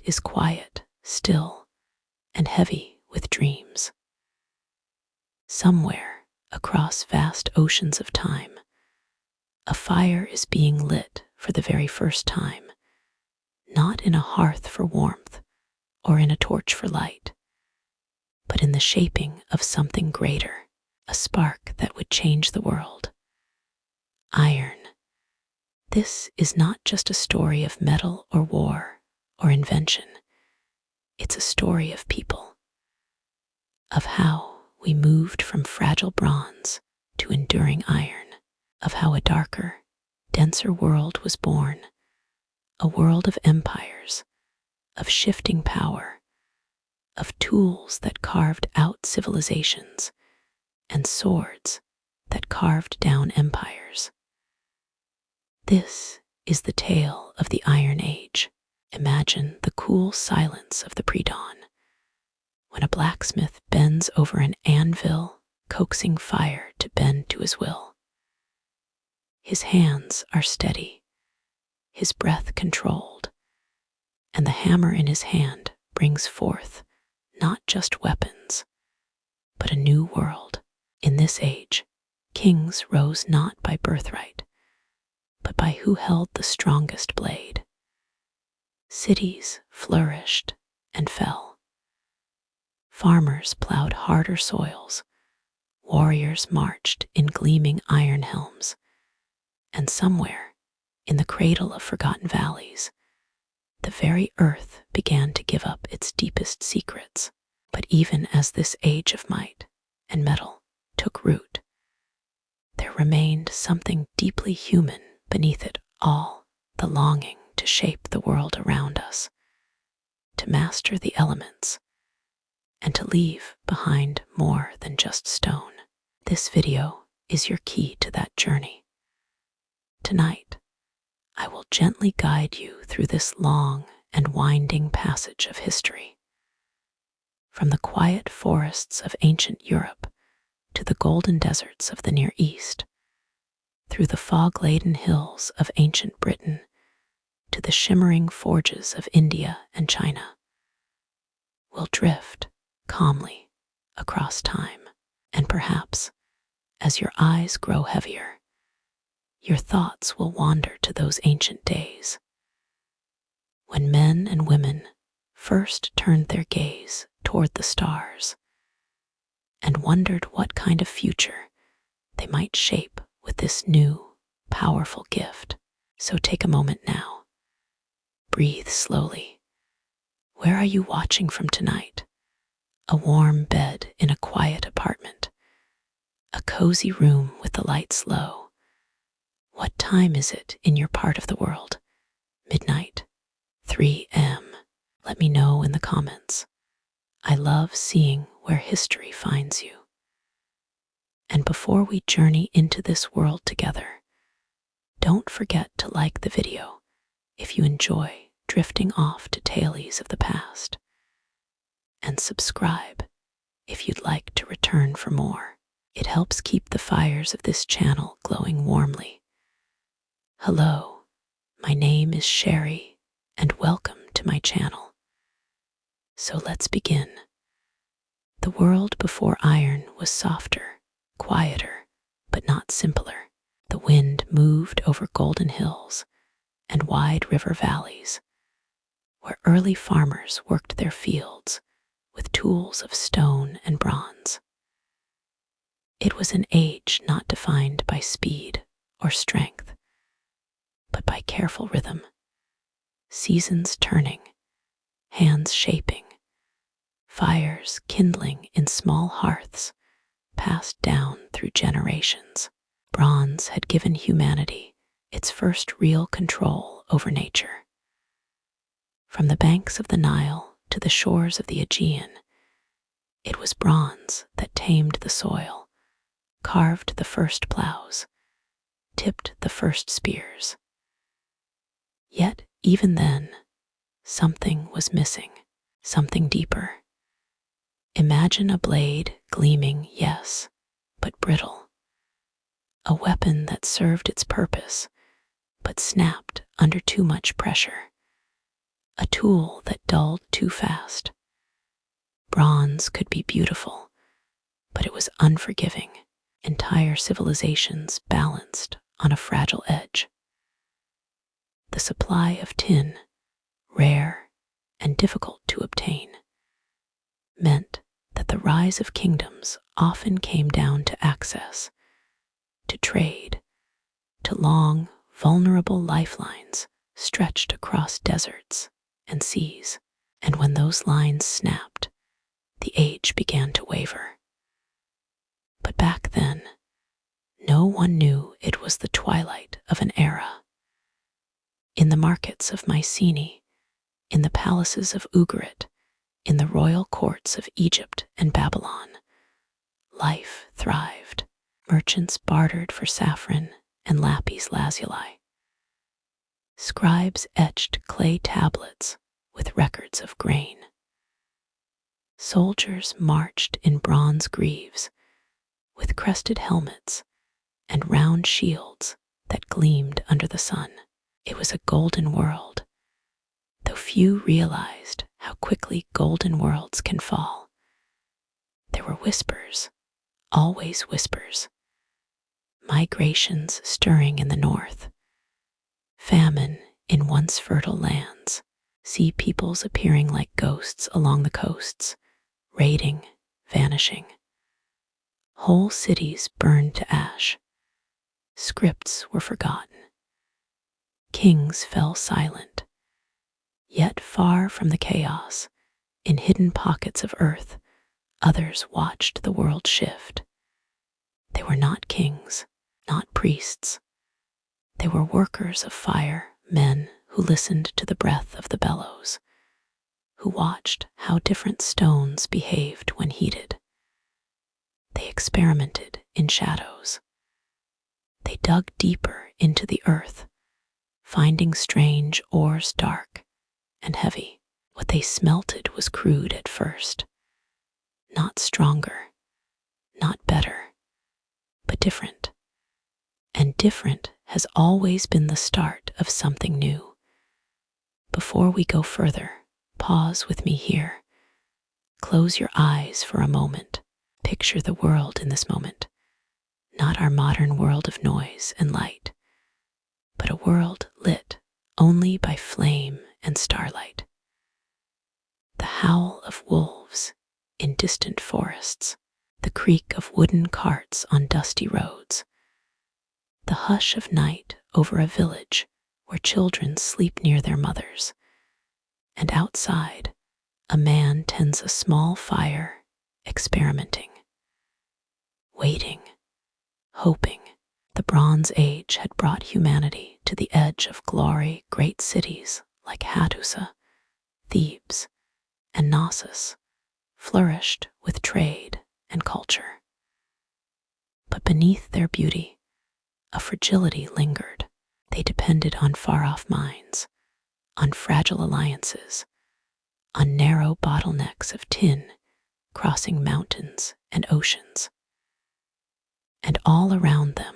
is quiet, still, and heavy with dreams. Somewhere across vast oceans of time, a fire is being lit for the very first time, not in a hearth for warmth or in a torch for light, but in the shaping of something greater, a spark that would change the world. Iron. This is not just a story of metal or war or invention. It's a story of people, of how we moved from fragile bronze to enduring iron, of how a darker, denser world was born, a world of empires, of shifting power, of tools that carved out civilizations, and swords that carved down empires. This is the tale of the Iron Age. Imagine the cool silence of the pre-dawn, when a blacksmith bends over an anvil, coaxing fire to bend to his will. His hands are steady, his breath controlled, and the hammer in his hand brings forth not just weapons, but a new world. In this age, kings rose not by birthright, but by who held the strongest blade. Cities flourished and fell. Farmers plowed harder soils, warriors marched in gleaming iron helms, and somewhere, in the cradle of forgotten valleys, the very earth began to give up its deepest secrets. But even as this age of might and metal took root, there remained something deeply human beneath it all, the longing to shape the world around us, to master the elements, and to leave behind more than just stone. This video is your key to that journey. Tonight, I will gently guide you through this long and winding passage of history. From the quiet forests of ancient Europe to the golden deserts of the Near East, through the fog-laden hills of ancient Britain to the shimmering forges of India and China, we'll drift calmly across time, and perhaps, as your eyes grow heavier, your thoughts will wander to those ancient days, when men and women first turned their gaze toward the stars and wondered what kind of future they might shape with this new, powerful gift. So take a moment now. Breathe slowly. Where are you watching from tonight? A warm bed in a quiet apartment, a cozy room with the lights low. What time is it in your part of the world? Midnight? 3 a.m.? Let me know in the comments. I love seeing where history finds you. And before we journey into this world together, don't forget to like the video if you enjoy drifting off to tales of the past, and subscribe if you'd like to return for more. It helps keep the fires of this channel glowing warmly. Hello, my name is Sherry, and welcome to my channel. So let's begin. The world before iron was softer, quieter, but not simpler. The wind moved over golden hills and wide river valleys, where early farmers worked their fields with tools of stone and bronze. It was an age not defined by speed or strength, but by careful rhythm, seasons turning, hands shaping, fires kindling in small hearths passed down through generations. Bronze had given humanity its first real control over nature. From the banks of the Nile to the shores of the Aegean, it was bronze that tamed the soil, carved the first plows, tipped the first spears. Yet, even then, something was missing, something deeper. Imagine a blade gleaming, yes, but brittle. A weapon that served its purpose, but snapped under too much pressure. a tool that dulled too fast. Bronze could be beautiful, but it was unforgiving, entire civilizations balanced on a fragile edge. The supply of tin, rare and difficult to obtain, meant that the rise of kingdoms often came down to access, to trade, to long, vulnerable lifelines stretched across deserts and seas. And when those lines snapped, the age began to waver. But back then, no one knew it was the twilight of an era. In the markets of Mycenae, in the palaces of Ugarit, in the royal courts of Egypt and Babylon, life thrived. Merchants bartered for saffron and lapis lazuli. Scribes etched clay tablets with records of grain. Soldiers marched in bronze greaves with crested helmets and round shields that gleamed under the sun. It was a golden world, though few realized how quickly golden worlds can fall. There were whispers, always whispers, migrations stirring in the north, famine in once fertile lands, sea peoples appearing like ghosts along the coasts, raiding, vanishing. Whole cities burned to ash. Scripts were forgotten. Kings fell silent. Yet far from the chaos, in hidden pockets of earth, others watched the world shift. They were not kings, not priests. They were workers of fire, men who listened to the breath of the bellows, who watched how different stones behaved when heated. They experimented in shadows. They dug deeper into the earth, finding strange ores dark and heavy. What they smelted was crude at first, not stronger, not better, but different. And different has always been the start of something new. Before we go further, pause with me here. Close your eyes for a moment. Picture the world in this moment, not our modern world of noise and light, but a world lit only by flame and starlight. The howl of wolves in distant forests, the creak of wooden carts on dusty roads, the hush of night over a village where children sleep near their mothers, and outside, a man tends a small fire, experimenting, waiting, hoping. The Bronze Age had brought humanity to the edge of glory. Great cities like Hattusa, Thebes, and Knossos flourished with trade and culture. But beneath their beauty, a fragility lingered. They depended on far-off minds, on fragile alliances, on narrow bottlenecks of tin crossing mountains and oceans. And all around them,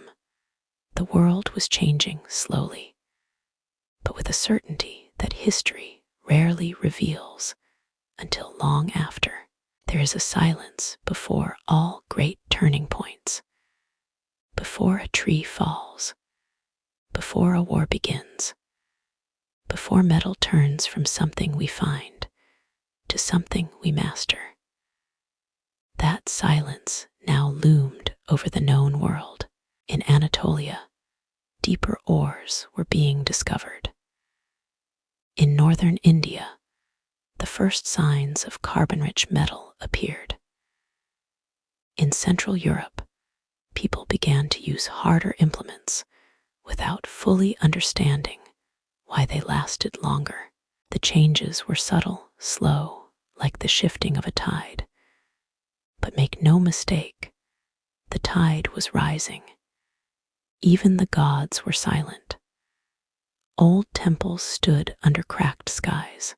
the world was changing slowly, but with a certainty that history rarely reveals until long after. There is a silence before all great turning points, before a tree falls, before a war begins, before metal turns from something we find to something we master. That silence now loomed over the known world. In Anatolia, deeper ores were being discovered. In northern India, the first signs of carbon-rich metal appeared. In Central Europe, people began to use harder implements without fully understanding why they lasted longer. The changes were subtle, slow, like the shifting of a tide. But make no mistake, the tide was rising. Even the gods were silent. Old temples stood under cracked skies.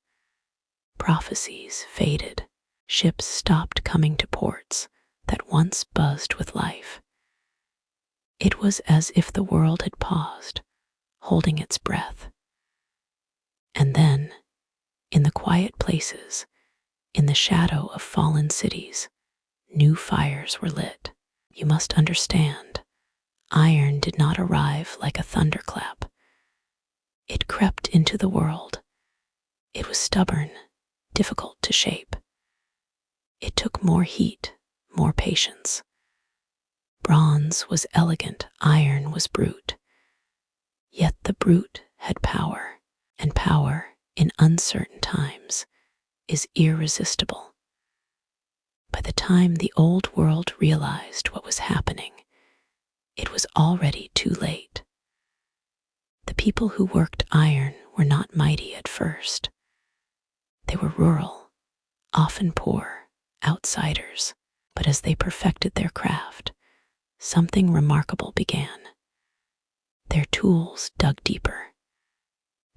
Prophecies faded. Ships stopped coming to ports that once buzzed with life. It was as if the world had paused, holding its breath. And then, In the quiet places, in the shadow of fallen cities, new fires were lit. You must understand, iron did not arrive like a thunderclap. It crept into the world. It was stubborn, difficult to shape. It took more heat, more patience. Bronze was elegant, iron was brute. Yet the brute had power, and power, in uncertain times, is irresistible. By the time the old world realized what was happening, it was already too late. The people who worked iron were not mighty at first. They were rural, often poor, outsiders, but as they perfected their craft, something remarkable began. Their tools dug deeper.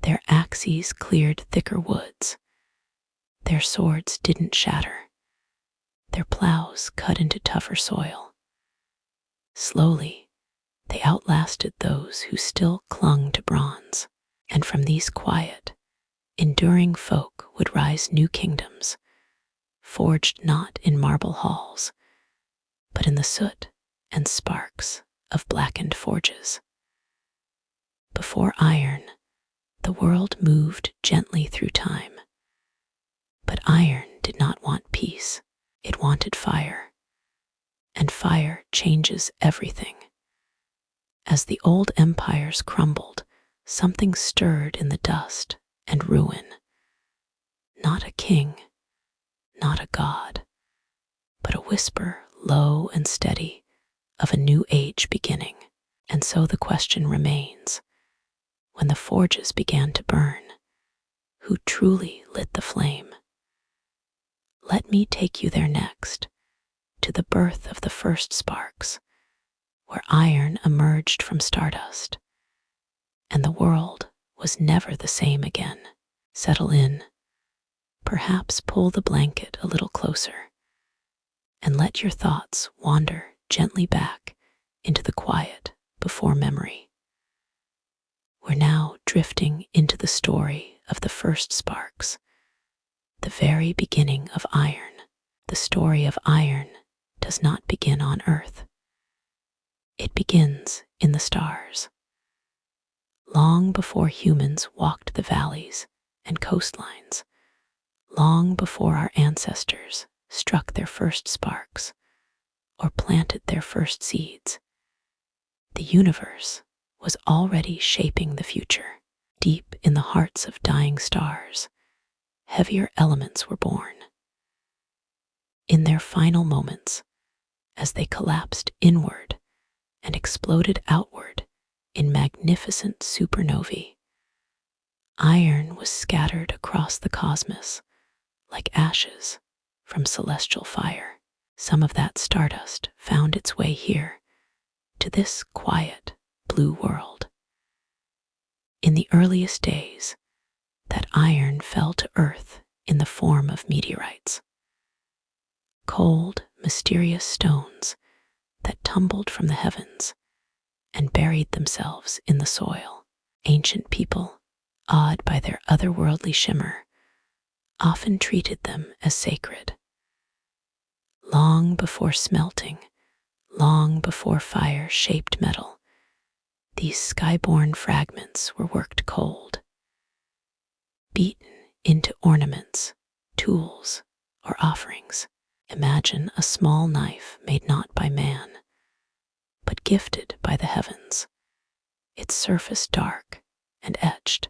Their axes cleared thicker woods. Their swords didn't shatter. Their plows cut into tougher soil. Slowly, they outlasted those who still clung to bronze, and from these quiet, enduring folk would rise new kingdoms, forged not in marble halls, but in the soot and sparks of blackened forges. Before iron, the world moved gently through time. But iron did not want peace, it wanted fire. And fire changes everything. As the old empires crumbled, something stirred in the dust and ruin. Not a king, not a god, but a whisper, low and steady, of a new age beginning. And so the question remains, when the forges began to burn, who truly lit the flame? Let me take you there next, to the birth of the first sparks, where iron emerged from stardust, and the world was never the same again. Settle in, perhaps pull the blanket a little closer, and let your thoughts wander gently back into the quiet before memory. We're now drifting into the story of the first sparks, the very beginning of iron. The story of iron does not begin on Earth. It begins in the stars. Long before humans walked the valleys and coastlines, long before our ancestors struck their first sparks or planted their first seeds, the universe was already shaping the future. Deep in the hearts of dying stars, heavier elements were born. In their final moments, as they collapsed inward and exploded outward in magnificent supernovae, iron was scattered across the cosmos like ashes from celestial fire. Some of that stardust found its way here, to this quiet, blue world. In the earliest days, that iron fell to Earth in the form of meteorites. Cold, mysterious stones that tumbled from the heavens and buried themselves in the soil. Ancient people, awed by their otherworldly shimmer, often treated them as sacred. Long before smelting, long before fire shaped metal, these skyborne fragments were worked cold, beaten into ornaments, tools, or offerings. Imagine a small knife made not by man, but gifted by the heavens, its surface dark and etched,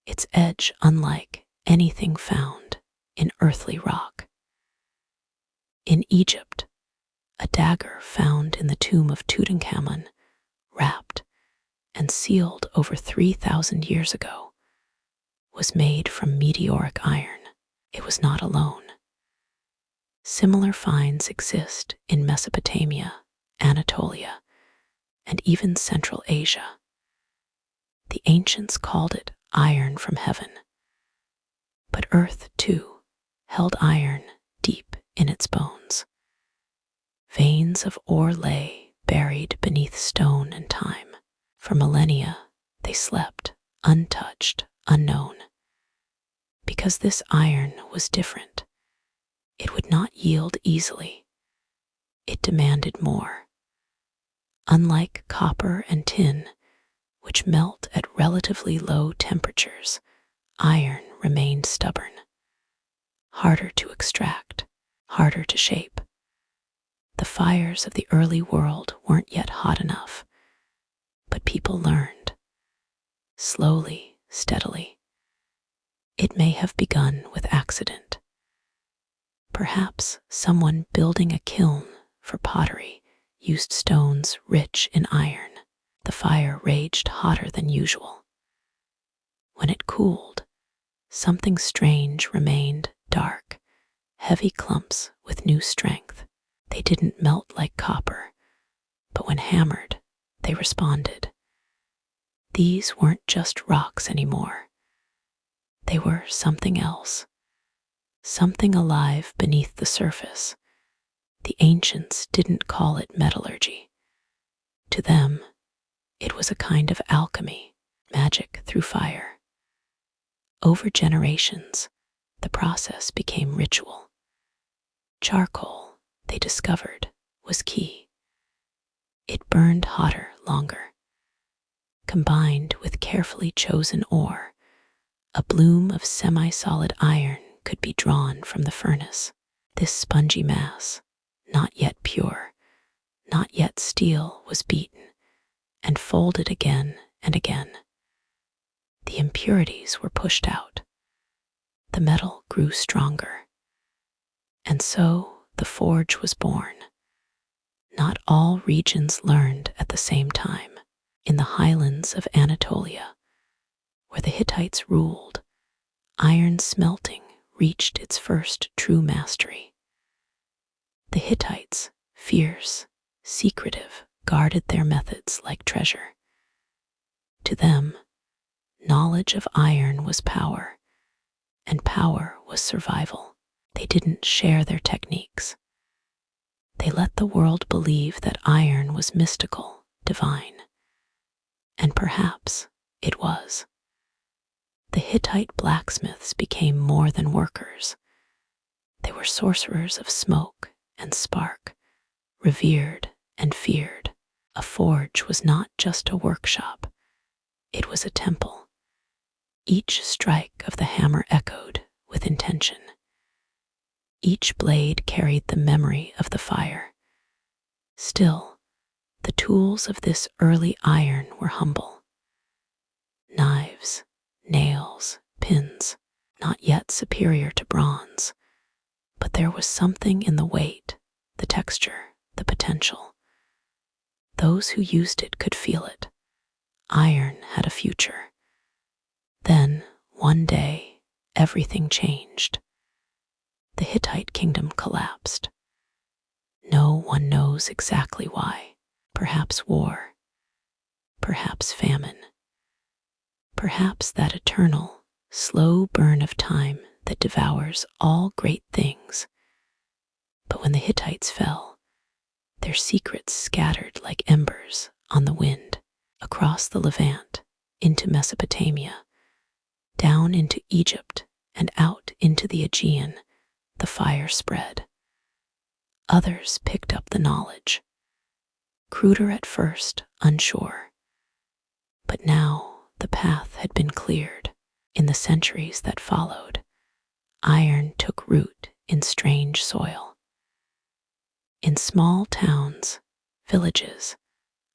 its edge unlike anything found in earthly rock. In Egypt, a dagger found in the tomb of Tutankhamun, wrapped and sealed over 3,000 years ago, was made from meteoric iron. It was not alone. Similar finds exist in Mesopotamia, Anatolia, and even Central Asia. The ancients called it iron from heaven. But Earth, too, held iron deep in its bones. Veins of ore lay buried beneath stone and time. For millennia, they slept, untouched, unknown, Because this iron was different, it would not yield easily. It demanded more. Unlike copper and tin, which melt at relatively low temperatures, iron remained stubborn. Harder to extract, harder to shape. The fires of the early world weren't yet hot enough, but people learned. Slowly, steadily. It may have begun with accident. Perhaps someone building a kiln for pottery used stones rich in iron. The fire raged hotter than usual. When it cooled, something strange remained, dark, heavy clumps with new strength. They didn't melt like copper, but when hammered, they responded. These weren't just rocks anymore. They were something else, something alive beneath the surface. The ancients didn't call it metallurgy. To them, it was a kind of alchemy, magic through fire. Over generations, the process became ritual. Charcoal, they discovered, was key. It burned hotter longer. Combined with carefully chosen ore, a bloom of semi-solid iron could be drawn from the furnace. This spongy mass, not yet pure, not yet steel, was beaten and folded again and again. The impurities were pushed out. The metal grew stronger. And so the forge was born. Not all regions learned at the same time. In the highlands of Anatolia, where the Hittites ruled, iron smelting reached its first true mastery. The Hittites, fierce, secretive, guarded their methods like treasure. To them, knowledge of iron was power, and power was survival. They didn't share their techniques. They let the world believe that iron was mystical, divine. And perhaps it was. The Hittite blacksmiths became more than workers. They were sorcerers of smoke and spark, revered and feared. A forge was not just a workshop. It was a temple. Each strike of the hammer echoed with intention. Each blade carried the memory of the fire. Still, the tools of this early iron were humble. Knives, nails, pins, not yet superior to bronze, but there was something in the weight, the texture, the potential. Those who used it could feel it. Iron had a future. Then, one day, everything changed. The Hittite kingdom collapsed. No one knows exactly why. Perhaps war, perhaps famine, perhaps that eternal, slow burn of time that devours all great things. But when the Hittites fell, their secrets scattered like embers on the wind, across the Levant, into Mesopotamia, down into Egypt, and out into the Aegean. The fire spread. Others picked up the knowledge. Cruder at first, unsure. But now the path had been cleared. In the centuries that followed, iron took root in strange soil. In small towns, villages,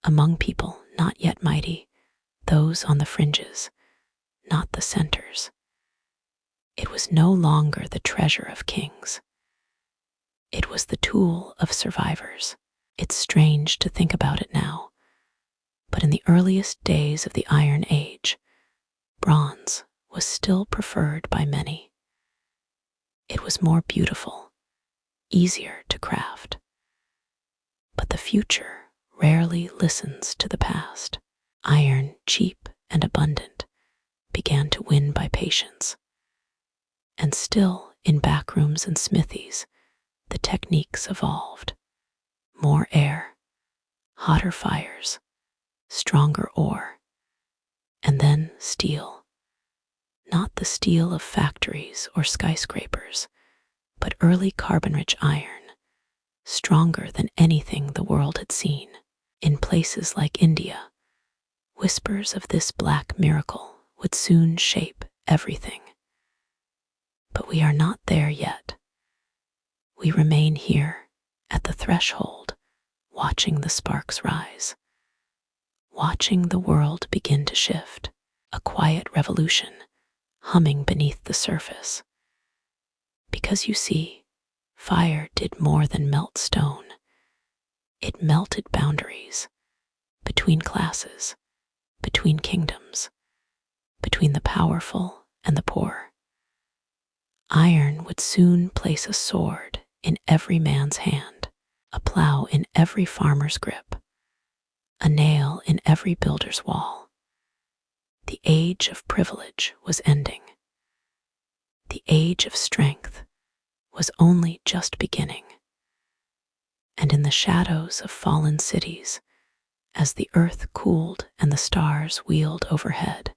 among people not yet mighty, those on the fringes, not the centers. It was no longer the treasure of kings. It was the tool of survivors. It's strange to think about it now, but in the earliest days of the Iron Age, bronze was still preferred by many. It was more beautiful, easier to craft. But the future rarely listens to the past. Iron, cheap and abundant, began to win by patience. And still, in backrooms and smithies, the techniques evolved. More air, hotter fires, stronger ore, and then steel. not the steel of factories or skyscrapers, but early carbon-rich iron, stronger than anything the world had seen. In places like India, whispers of this black miracle would soon shape everything. But we are not there yet. We remain here at the threshold, watching the sparks rise, watching the world begin to shift, a quiet revolution humming beneath the surface. Because you see, fire did more than melt stone. It melted boundaries between classes, between kingdoms, between the powerful and the poor. Iron would soon place a sword in every man's hand, a plow in every farmer's grip, a nail in every builder's wall. The age of privilege was ending. The age of strength was only just beginning. And in the shadows of fallen cities, as the earth cooled and the stars wheeled overhead,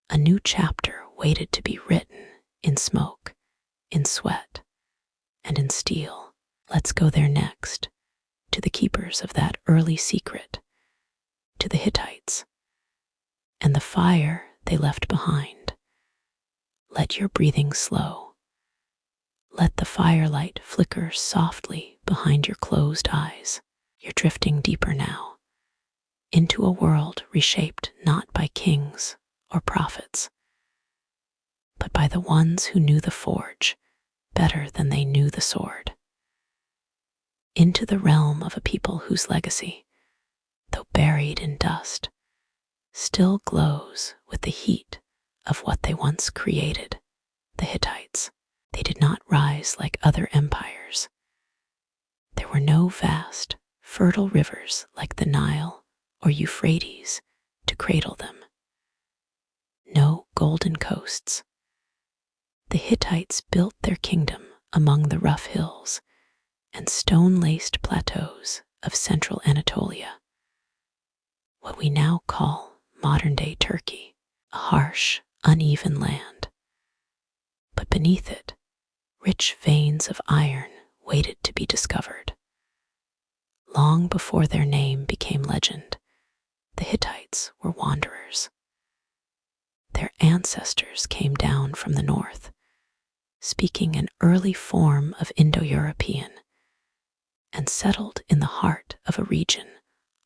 a new chapter waited to be written in smoke, in sweat, and in steel. Let's go there next, to the keepers of that early secret, to the Hittites, and the fire they left behind. Let your breathing slow. Let the firelight flicker softly behind your closed eyes. You're drifting deeper now, into a world reshaped not by kings or prophets, but by the ones who knew the forge better than they knew the sword. Into the realm of a people whose legacy, though buried in dust, still glows with the heat of what they once created, the Hittites. They did not rise like other empires. There were no vast, fertile rivers like the Nile or Euphrates to cradle them. No golden coasts. The Hittites built their kingdom among the rough hills and stone-laced plateaus of central Anatolia, what we now call modern-day Turkey, a harsh, uneven land. But beneath it, rich veins of iron waited to be discovered. Long before their name became legend, the Hittites were wanderers. Their ancestors came down from the north, speaking an early form of Indo-European, and settled in the heart of a region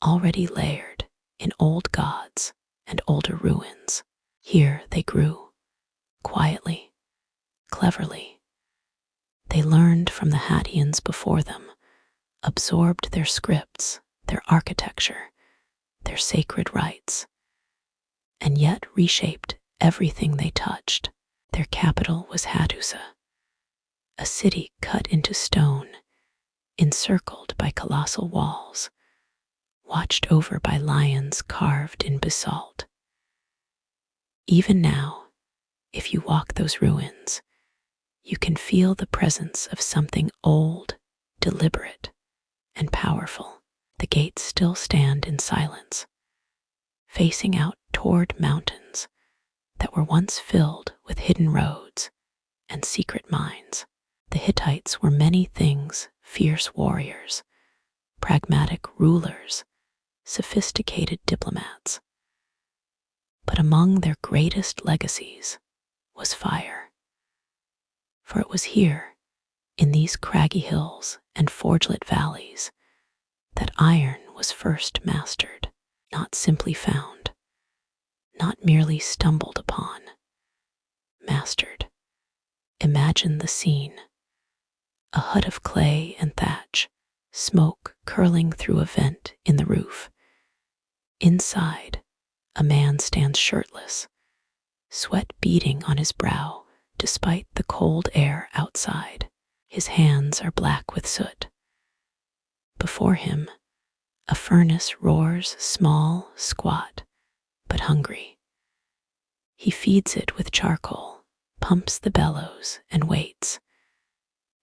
already layered in old gods and older ruins. Here they grew, quietly, cleverly. They learned from the Hattians before them, absorbed their scripts, their architecture, their sacred rites, and yet reshaped everything they touched. Their capital was Hattusa, a city cut into stone, encircled by colossal walls, watched over by lions carved in basalt. Even now, if you walk those ruins, you can feel the presence of something old, deliberate, and powerful. The gates still stand in silence, facing out toward mountains that were once filled with hidden roads and secret mines. The Hittites were many things: fierce warriors, pragmatic rulers, sophisticated diplomats. But among their greatest legacies was fire. For it was here, in these craggy hills and forgelit valleys, that iron was first mastered, not simply found, not merely stumbled upon, mastered. Imagine the scene: a hut of clay and thatch, smoke curling through a vent in the roof. Inside, a man stands shirtless, sweat beading on his brow despite the cold air outside. His hands are black with soot. Before him, a furnace roars, small, squat, but hungry. He feeds it with charcoal, pumps the bellows, and waits.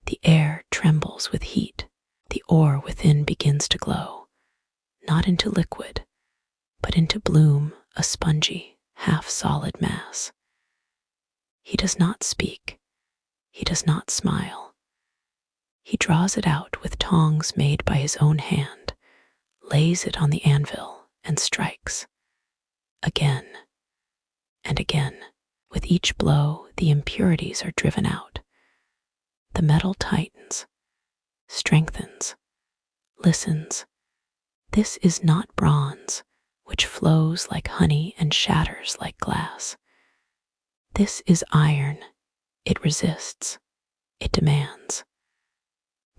The air trembles with heat. The ore within begins to glow, not into liquid, but into bloom, a spongy, half-solid mass. He does not speak. He does not smile. He draws it out with tongs made by his own hand, lays it on the anvil, and strikes. Again and again. With each blow, the impurities are driven out. The metal tightens, strengthens, listens. This is not bronze, which flows like honey and shatters like glass. This is iron. It resists. It demands.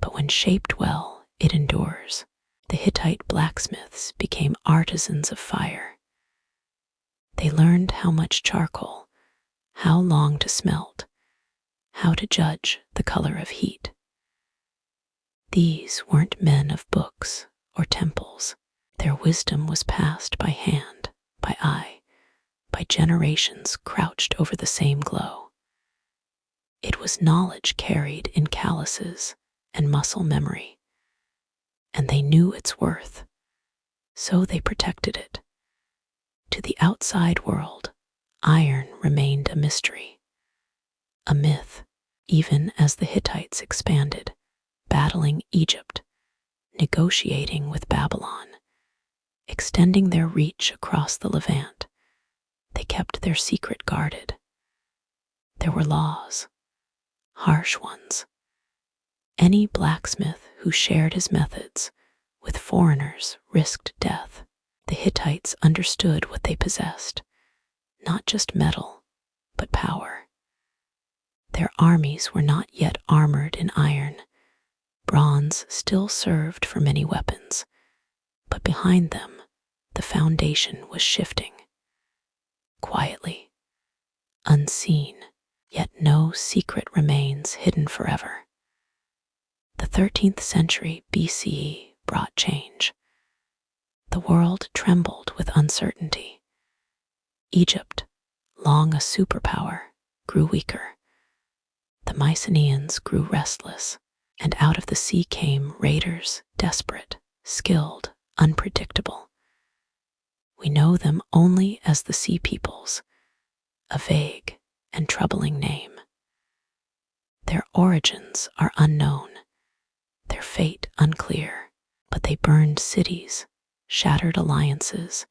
But when shaped well, it endures. The Hittite blacksmiths became artisans of fire. They learned how much charcoal, how long to smelt, how to judge the color of heat. These weren't men of books or temples. Their wisdom was passed by hand, by eye, by generations crouched over the same glow. It was knowledge carried in calluses and muscle memory, and they knew its worth, so they protected it. To the outside world, iron remained a mystery, a myth, even as the Hittites expanded, battling Egypt, negotiating with Babylon, extending their reach across the Levant. They kept their secret guarded. There were laws, harsh ones. Any blacksmith who shared his methods with foreigners risked death. The Hittites understood what they possessed, not just metal, but power. Their armies were not yet armored in iron. Bronze still served for many weapons, but behind them, the foundation was shifting. Quietly, unseen, yet no secret remains hidden forever. The 13th century BCE brought change. The world trembled with uncertainty. Egypt, long a superpower, grew weaker. The Mycenaeans grew restless, and out of the sea came raiders, desperate, skilled, unpredictable. We know them only as the Sea Peoples, a vague and troubling name. Their origins are unknown, their fate unclear, but they burned cities, shattered alliances,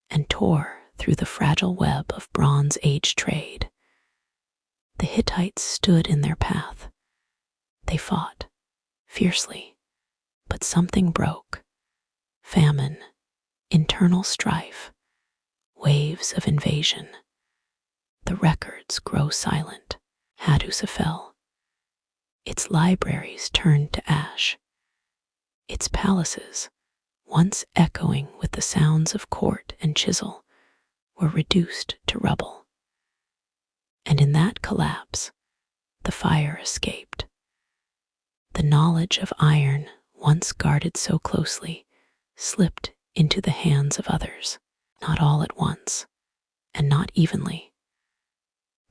and tore through the fragile web of Bronze Age trade. The Hittites stood in their path. They fought, fiercely, but something broke. Famine, internal strife, waves of invasion. The records grow silent. Hadusa fell. Its libraries turned to ash. Its palaces, once echoing with the sounds of court and chisel, were reduced to rubble. And in that collapse, the fire escaped. The knowledge of iron, once guarded so closely, slipped into the hands of others, not all at once, and not evenly.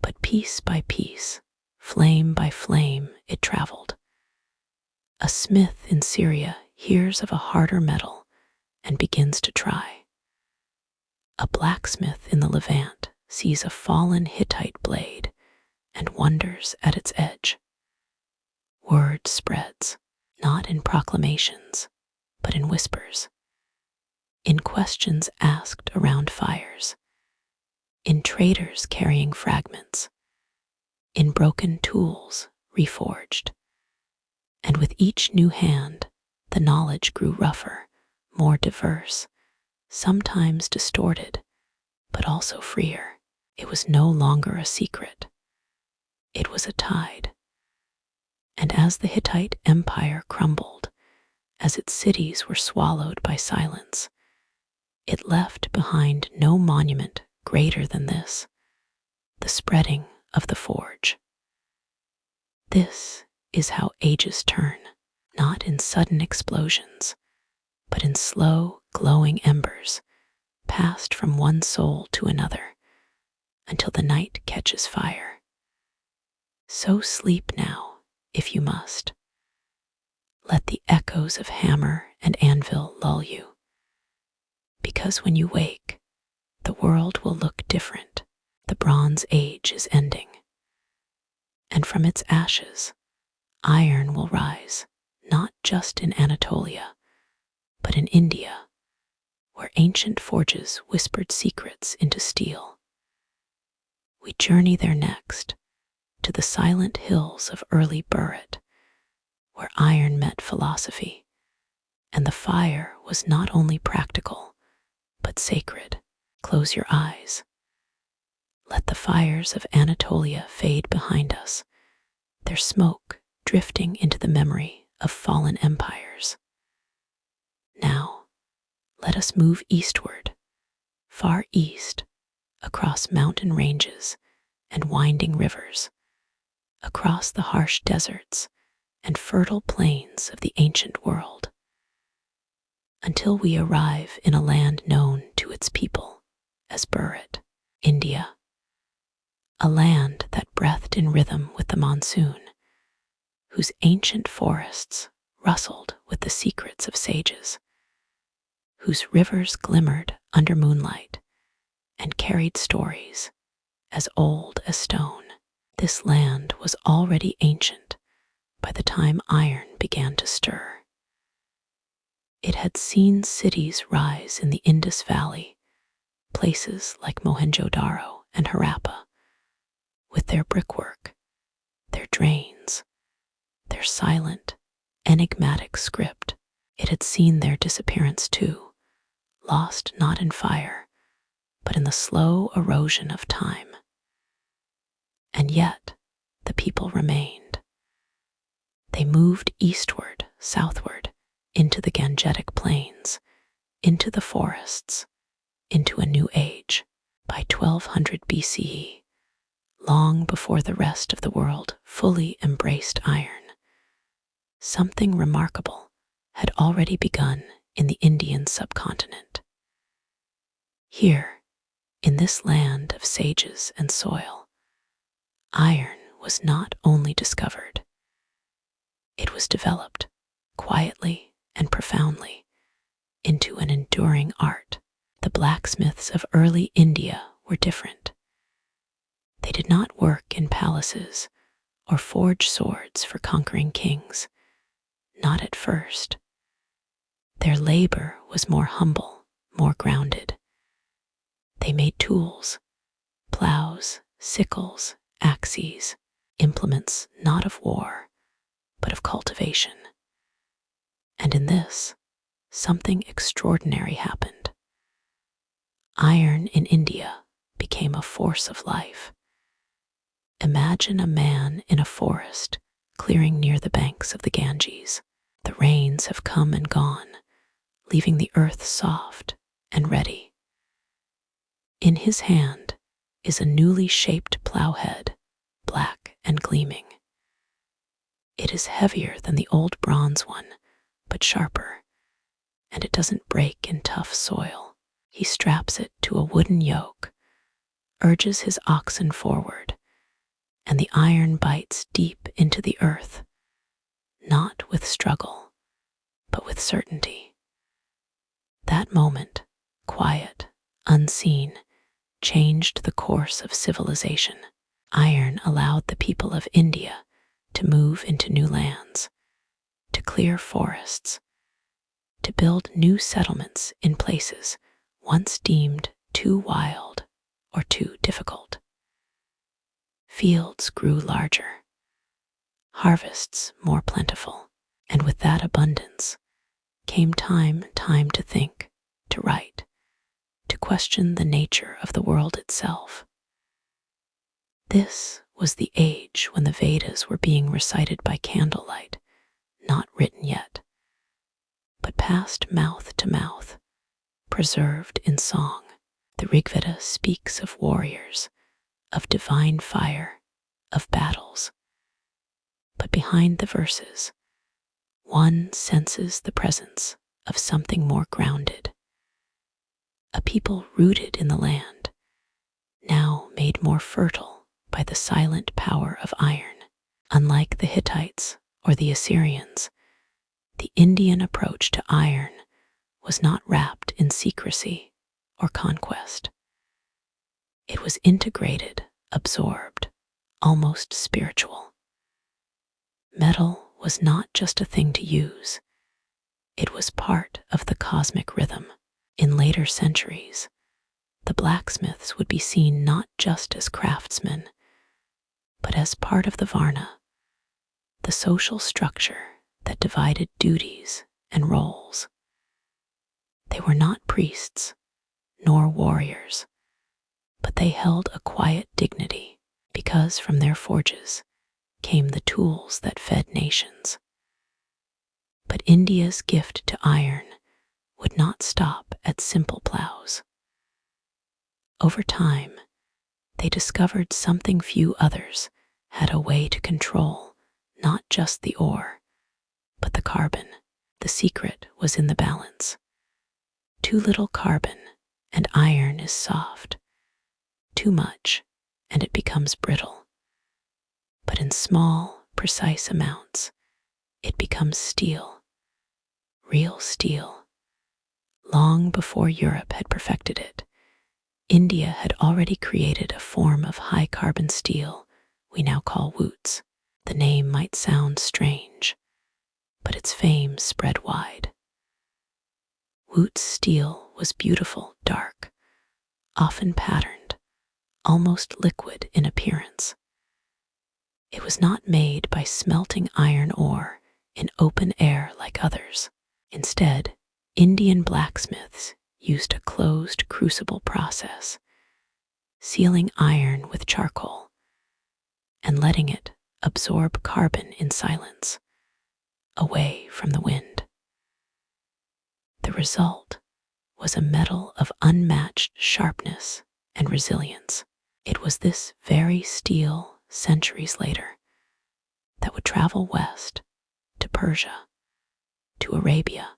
But piece by piece, flame by flame, it traveled. A smith in Syria hears of a harder metal and begins to try. A blacksmith in the Levant sees a fallen Hittite blade and wonders at its edge. Word spreads, not in proclamations, but in whispers, in questions asked around fires, in traders carrying fragments, in broken tools reforged. And with each new hand, the knowledge grew rougher, more diverse, sometimes distorted, but also freer. It was no longer a secret. It was a tide. And as the Hittite Empire crumbled, as its cities were swallowed by silence, it left behind no monument greater than this, the spreading of the forge. This is how ages turn, not in sudden explosions, but in slow, glowing embers, passed from one soul to another, until the night catches fire. So sleep now, if you must. Let the echoes of hammer and anvil lull you. Because when you wake, the world will look different. The Bronze Age is ending. And from its ashes, iron will rise, not just in Anatolia, but in India, where ancient forges whispered secrets into steel. We journey there next, to the silent hills of early Burrit, where iron met philosophy, and the fire was not only practical, but sacred. Close your eyes. Let the fires of Anatolia fade behind us, their smoke drifting into the memory of fallen empires. Now, let us move eastward, far east, across mountain ranges and winding rivers, across the harsh deserts and fertile plains of the ancient world, until we arrive in a land known to its people as Burrit, India, a land that breathed in rhythm with the monsoon, whose ancient forests rustled with the secrets of sages, whose rivers glimmered under moonlight and carried stories as old as stone. This land was already ancient by the time iron began to stir. It had seen cities rise in the Indus Valley, places like Mohenjo-daro and Harappa, with their brickwork, their drains, their silent, enigmatic script. It had seen their disappearance too, lost not in fire, but in the slow erosion of time. And yet, the people remained. They moved eastward, southward, into the Gangetic plains, into the forests, into a new age. By 1200 BCE, long before the rest of the world fully embraced iron, something remarkable had already begun in the Indian subcontinent. Here, in this land of sages and soil, iron was not only discovered, it was developed quietly and profoundly into an enduring art. The blacksmiths of early India were different. They did not work in palaces or forge swords for conquering kings, not at first. Their labor was more humble, more grounded. They made tools, plows, sickles, axes, implements not of war, but of cultivation. And in this, something extraordinary happened. Iron in India became a force of life. Imagine a man in a forest clearing near the banks of the Ganges. The rains have come and gone, leaving the earth soft and ready. In his hand is a newly shaped plowhead, black and gleaming. It is heavier than the old bronze one, but sharper, and it doesn't break in tough soil. He straps it to a wooden yoke, urges his oxen forward, and the iron bites deep into the earth, not with struggle, but with certainty. That moment, quiet, unseen, changed the course of civilization. Iron allowed the people of India to move into new lands, to clear forests, to build new settlements in places once deemed too wild or too difficult. Fields grew larger, harvests more plentiful, and with that abundance came time to think, to write, to question the nature of the world itself. This was the age when the Vedas were being recited by candlelight, not written yet, but passed mouth to mouth, preserved in song. The Rigveda speaks of warriors, of divine fire, of battles. But behind the verses, one senses the presence of something more grounded. A people rooted in the land, now made more fertile by the silent power of iron. Unlike the Hittites or the Assyrians, the Indian approach to iron was not wrapped in secrecy or conquest. It was integrated, absorbed, almost spiritual. Metal was not just a thing to use, it was part of the cosmic rhythm. In later centuries, the blacksmiths would be seen not just as craftsmen, but as part of the Varna, the social structure that divided duties and roles. They were not priests, nor warriors, but they held a quiet dignity because from their forges came the tools that fed nations. But India's gift to iron would not stop at simple plows. Over time, they discovered something few others had a way to control, not just the ore, but the carbon. The secret was in the balance. Too little carbon and iron is soft. Too much and it becomes brittle. But in small, precise amounts, it becomes steel, real steel. Long before Europe had perfected it, India had already created a form of high-carbon steel we now call woots. The name might sound strange, but its fame spread wide. Woot's steel was beautiful, dark, often patterned, almost liquid in appearance. It was not made by smelting iron ore in open air like others. Instead, Indian blacksmiths used a closed crucible process, sealing iron with charcoal and letting it absorb carbon in silence, away from the wind. The result was a metal of unmatched sharpness and resilience. It was this very steel, centuries later, that would travel west to Persia, to Arabia,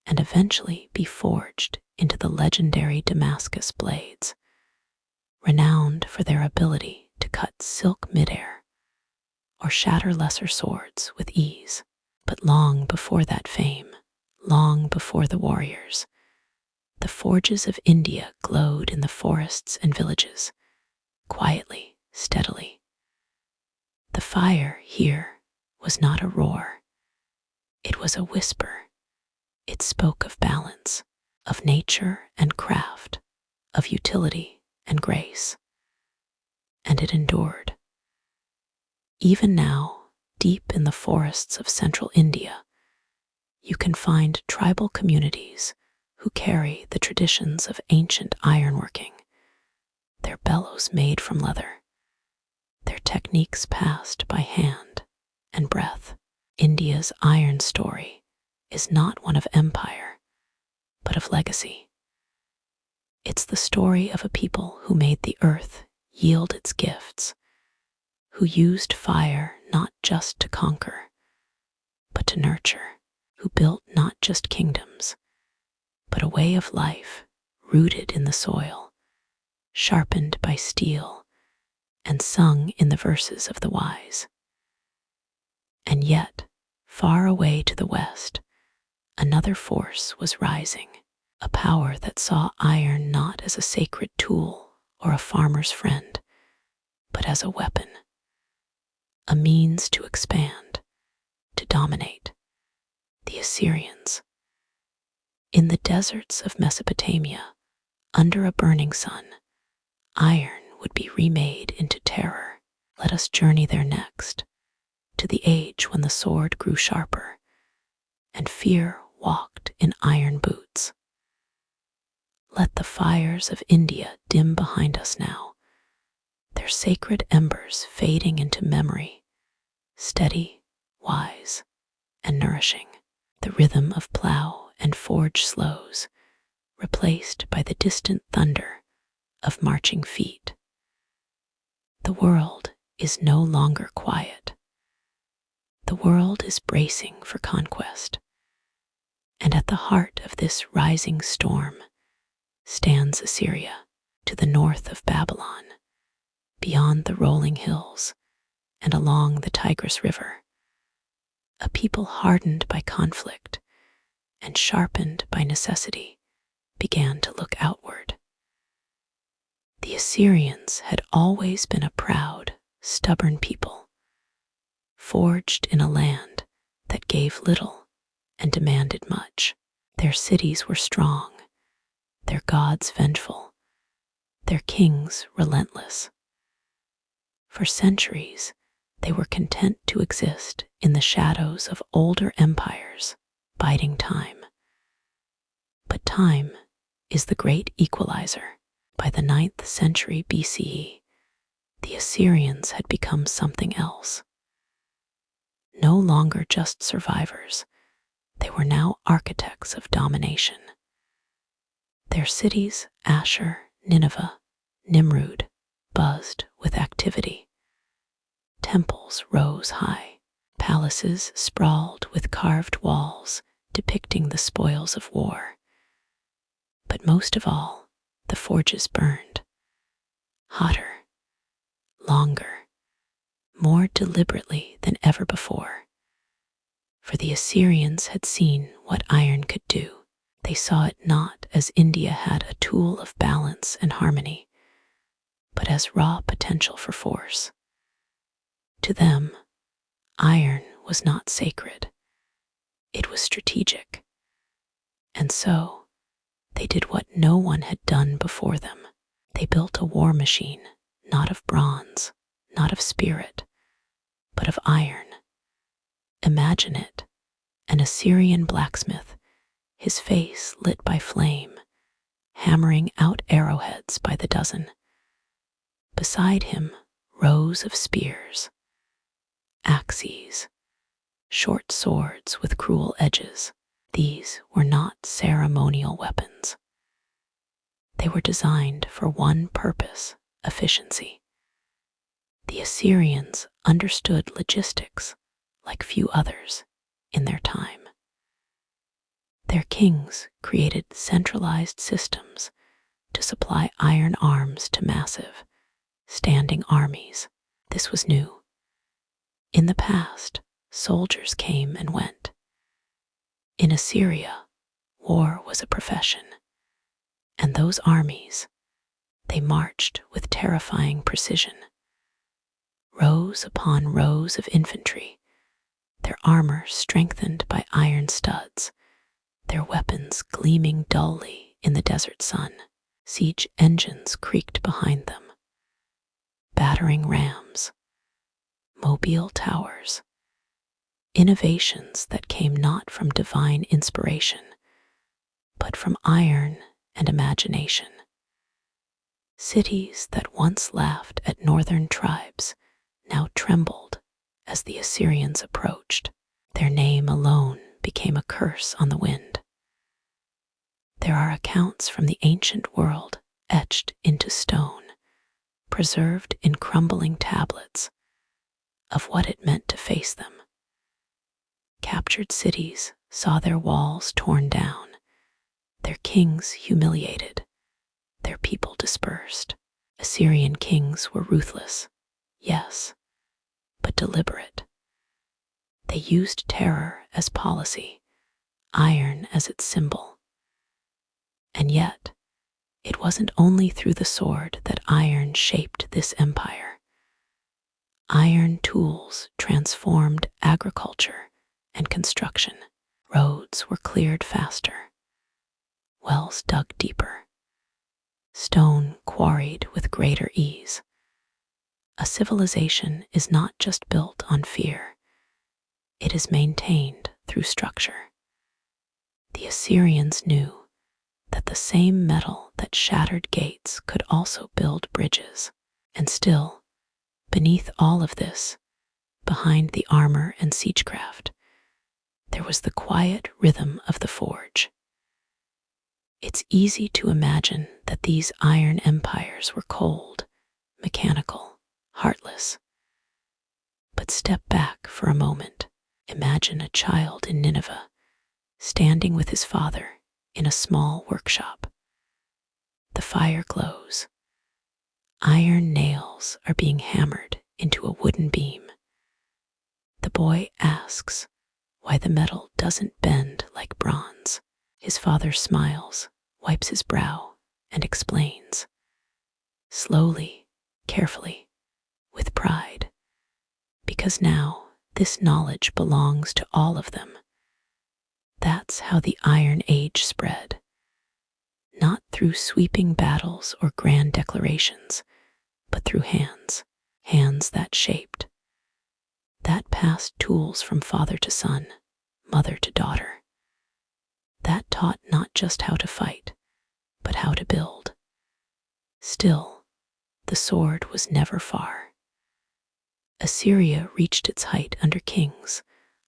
and eventually be forged into the legendary Damascus blades, renowned for their ability to cut silk midair or shatter lesser swords with ease. But long before that fame, long before the warriors, the forges of India glowed in the forests and villages, quietly, steadily. The fire here was not a roar. It was a whisper. It spoke of balance, of nature and craft, of utility and grace. And it endured. Even now, deep in the forests of central India, you can find tribal communities who carry the traditions of ancient ironworking, their bellows made from leather, their techniques passed by hand and breath. India's iron story is not one of empire, but of legacy. It's the story of a people who made the earth yield its gifts, who used fire not just to conquer, but to nurture, who built not just kingdoms, but a way of life rooted in the soil, sharpened by steel, and sung in the verses of the wise. And yet, far away to the west, another force was rising, a power that saw iron not as a sacred tool or a farmer's friend, but as a weapon, a means to expand, to dominate. The Assyrians. In the deserts of Mesopotamia, under a burning sun, iron would be remade into terror. Let us journey there next, to the age when the sword grew sharper, and fear walked in iron boots. Let the fires of India dim behind us now, their sacred embers fading into memory, steady, wise, and nourishing. The rhythm of plow and forge slows, replaced by the distant thunder of marching feet. The world is no longer quiet. The world is bracing for conquest. And at the heart of this rising storm stands Assyria, to the north of Babylon, beyond the rolling hills and along the Tigris River. A people hardened by conflict and sharpened by necessity began to look outward. The Assyrians had always been a proud stubborn people, forged in a land that gave little and demanded much. Their cities were strong, their gods vengeful, their kings relentless. For centuries, they were content to exist in the shadows of older empires, biding time. But time is the great equalizer. By the 9th century BCE, the Assyrians had become something else. No longer just survivors, they were now architects of domination. Their cities, Ashur, Nineveh, Nimrud, buzzed with activity. Temples rose high, palaces sprawled with carved walls depicting the spoils of war. But most of all, the forges burned. Hotter, longer, more deliberately than ever before. For the Assyrians had seen what iron could do. They saw it not as India had a tool of balance and harmony, but as raw potential for force. To them, iron was not sacred. It was strategic. And so, they did what no one had done before them. They built a war machine, not of bronze, not of spirit, but of iron. Imagine it, an Assyrian blacksmith, his face lit by flame, hammering out arrowheads by the dozen. Beside him, rows of spears, axes, short swords with cruel edges. These were not ceremonial weapons. They were designed for one purpose: efficiency. The Assyrians understood logistics like few others in their time. Their kings created centralized systems to supply iron arms to massive, standing armies. This was new. In the past, soldiers came and went. In Assyria, war was a profession, and those armies, they marched with terrifying precision. Rows upon rows of infantry, their armor strengthened by iron studs, their weapons gleaming dully in the desert sun. Siege engines creaked behind them, battering rams, mobile towers, innovations that came not from divine inspiration, but from iron and imagination. Cities that once laughed at northern tribes now trembled as the Assyrians approached. Their name alone became a curse on the wind. There are accounts from the ancient world etched into stone, preserved in crumbling tablets, of what it meant to face them. Captured cities saw their walls torn down, their kings humiliated, their people dispersed. Assyrian kings were ruthless, yes, but deliberate. They used terror as policy, iron as its symbol. And yet, it wasn't only through the sword that iron shaped this empire. Iron tools transformed agriculture and construction. Roads were cleared faster, wells dug deeper, stone quarried with greater ease. A civilization is not just built on fear, it is maintained through structure. The Assyrians knew that the same metal that shattered gates could also build bridges. And still, beneath all of this, behind the armor and siegecraft, there was the quiet rhythm of the forge. It's easy to imagine that these iron empires were cold, mechanical, heartless. But step back for a moment. Imagine a child in Nineveh, standing with his father in a small workshop. The fire glows. Iron nails are being hammered into a wooden beam. The boy asks why the metal doesn't bend like bronze. His father smiles, wipes his brow, and explains. Slowly, carefully, with pride, because now this knowledge belongs to all of them. That's how the Iron Age spread, not through sweeping battles or grand declarations, but through hands, hands that shaped, that passed tools from father to son, mother to daughter, that taught not just how to fight, but how to build. Still, the sword was never far. Assyria reached its height under kings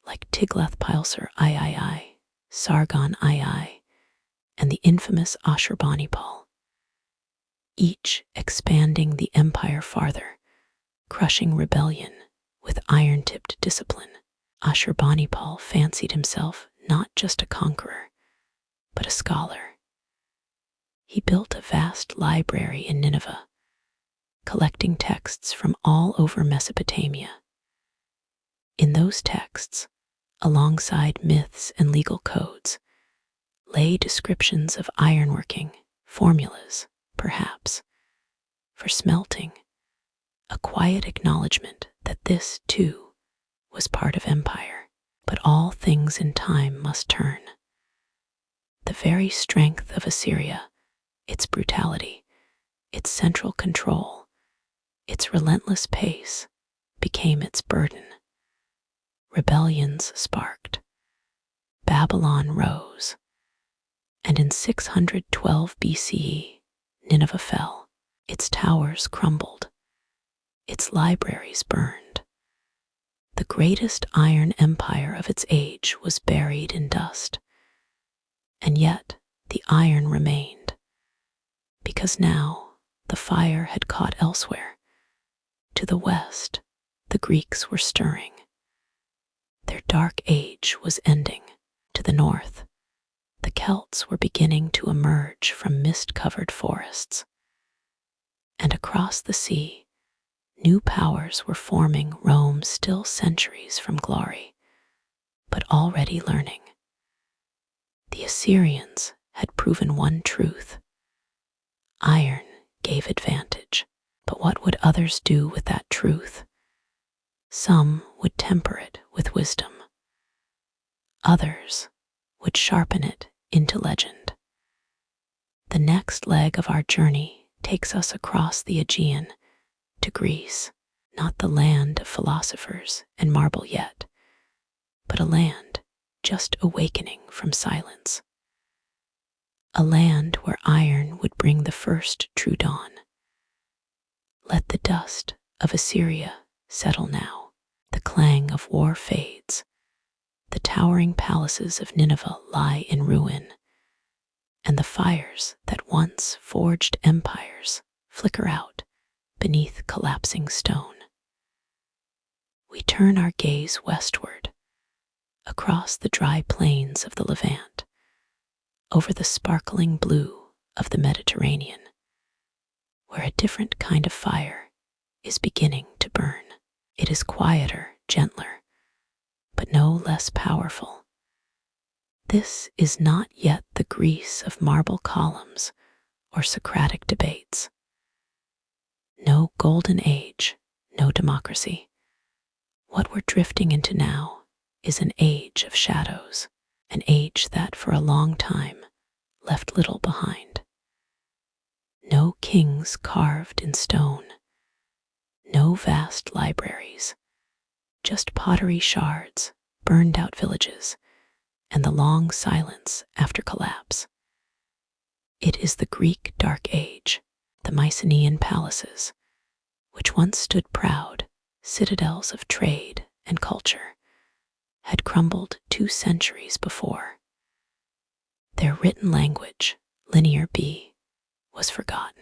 like Tiglath-Pileser III, Sargon II, and the infamous Ashurbanipal, each expanding the empire farther, crushing rebellion with iron-tipped discipline. Ashurbanipal fancied himself not just a conqueror, but a scholar. He built a vast library in Nineveh, collecting texts from all over Mesopotamia. In those texts, alongside myths and legal codes, lay descriptions of ironworking, formulas, perhaps, for smelting, a quiet acknowledgement that this, too, was part of empire. But all things in time must turn. The very strength of Assyria, its brutality, its central control, its relentless pace, became its burden. Rebellions sparked. Babylon rose. And in 612 BCE, Nineveh fell. Its towers crumbled. Its libraries burned. The greatest iron empire of its age was buried in dust. And yet the iron remained, because now the fire had caught elsewhere. To the west, the Greeks were stirring. Their dark age was ending. To the north, the Celts were beginning to emerge from mist-covered forests. And across the sea, new powers were forming. Rome, still centuries from glory, but already learning. The Assyrians had proven one truth: iron gave advantage. But what would others do with that truth? Some would temper it with wisdom. Others would sharpen it into legend. The next leg of our journey takes us across the Aegean to Greece, not the land of philosophers and marble yet, but a land just awakening from silence. A land where iron would bring the first true dawn. Let the dust of Assyria settle now. The clang of war fades. The towering palaces of Nineveh lie in ruin, and the fires that once forged empires flicker out beneath collapsing stone. We turn our gaze westward, across the dry plains of the Levant, over the sparkling blue of the Mediterranean, where a different kind of fire is beginning to burn. It is quieter, gentler, but no less powerful. This is not yet the Greece of marble columns or Socratic debates. No golden age, no democracy. What we're drifting into now is an age of shadows, an age that for a long time left little behind. No kings carved in stone, no vast libraries, just pottery shards, burned out villages, and the long silence after collapse. It is the Greek Dark Age, the Mycenaean palaces, which once stood proud, citadels of trade and culture, had crumbled 2 centuries before. Their written language, Linear B, was forgotten.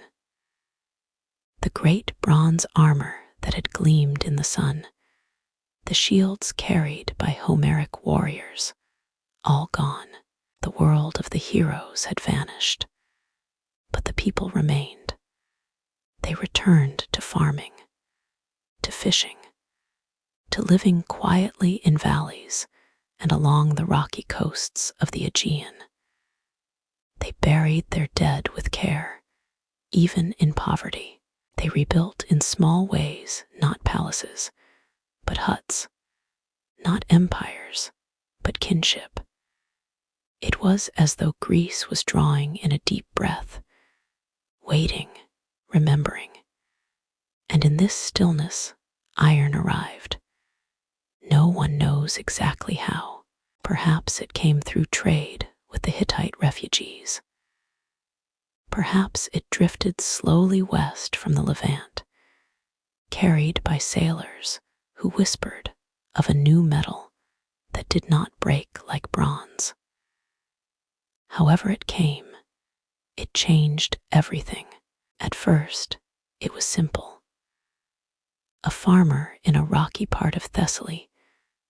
The great bronze armor that had gleamed in the sun, the shields carried by Homeric warriors, all gone. The world of the heroes had vanished, but the people remained. They returned to farming, to fishing, to living quietly in valleys and along the rocky coasts of the Aegean. They buried their dead with care, even in poverty. They rebuilt in small ways, not palaces, but huts, not empires, but kinship. It was as though Greece was drawing in a deep breath, waiting, remembering. And in this stillness, iron arrived. No one knows exactly how. Perhaps it came through trade with the Hittite refugees. Perhaps it drifted slowly west from the Levant, carried by sailors who whispered of a new metal that did not break like bronze. However it came, it changed everything. At first, it was simple. A farmer in a rocky part of Thessaly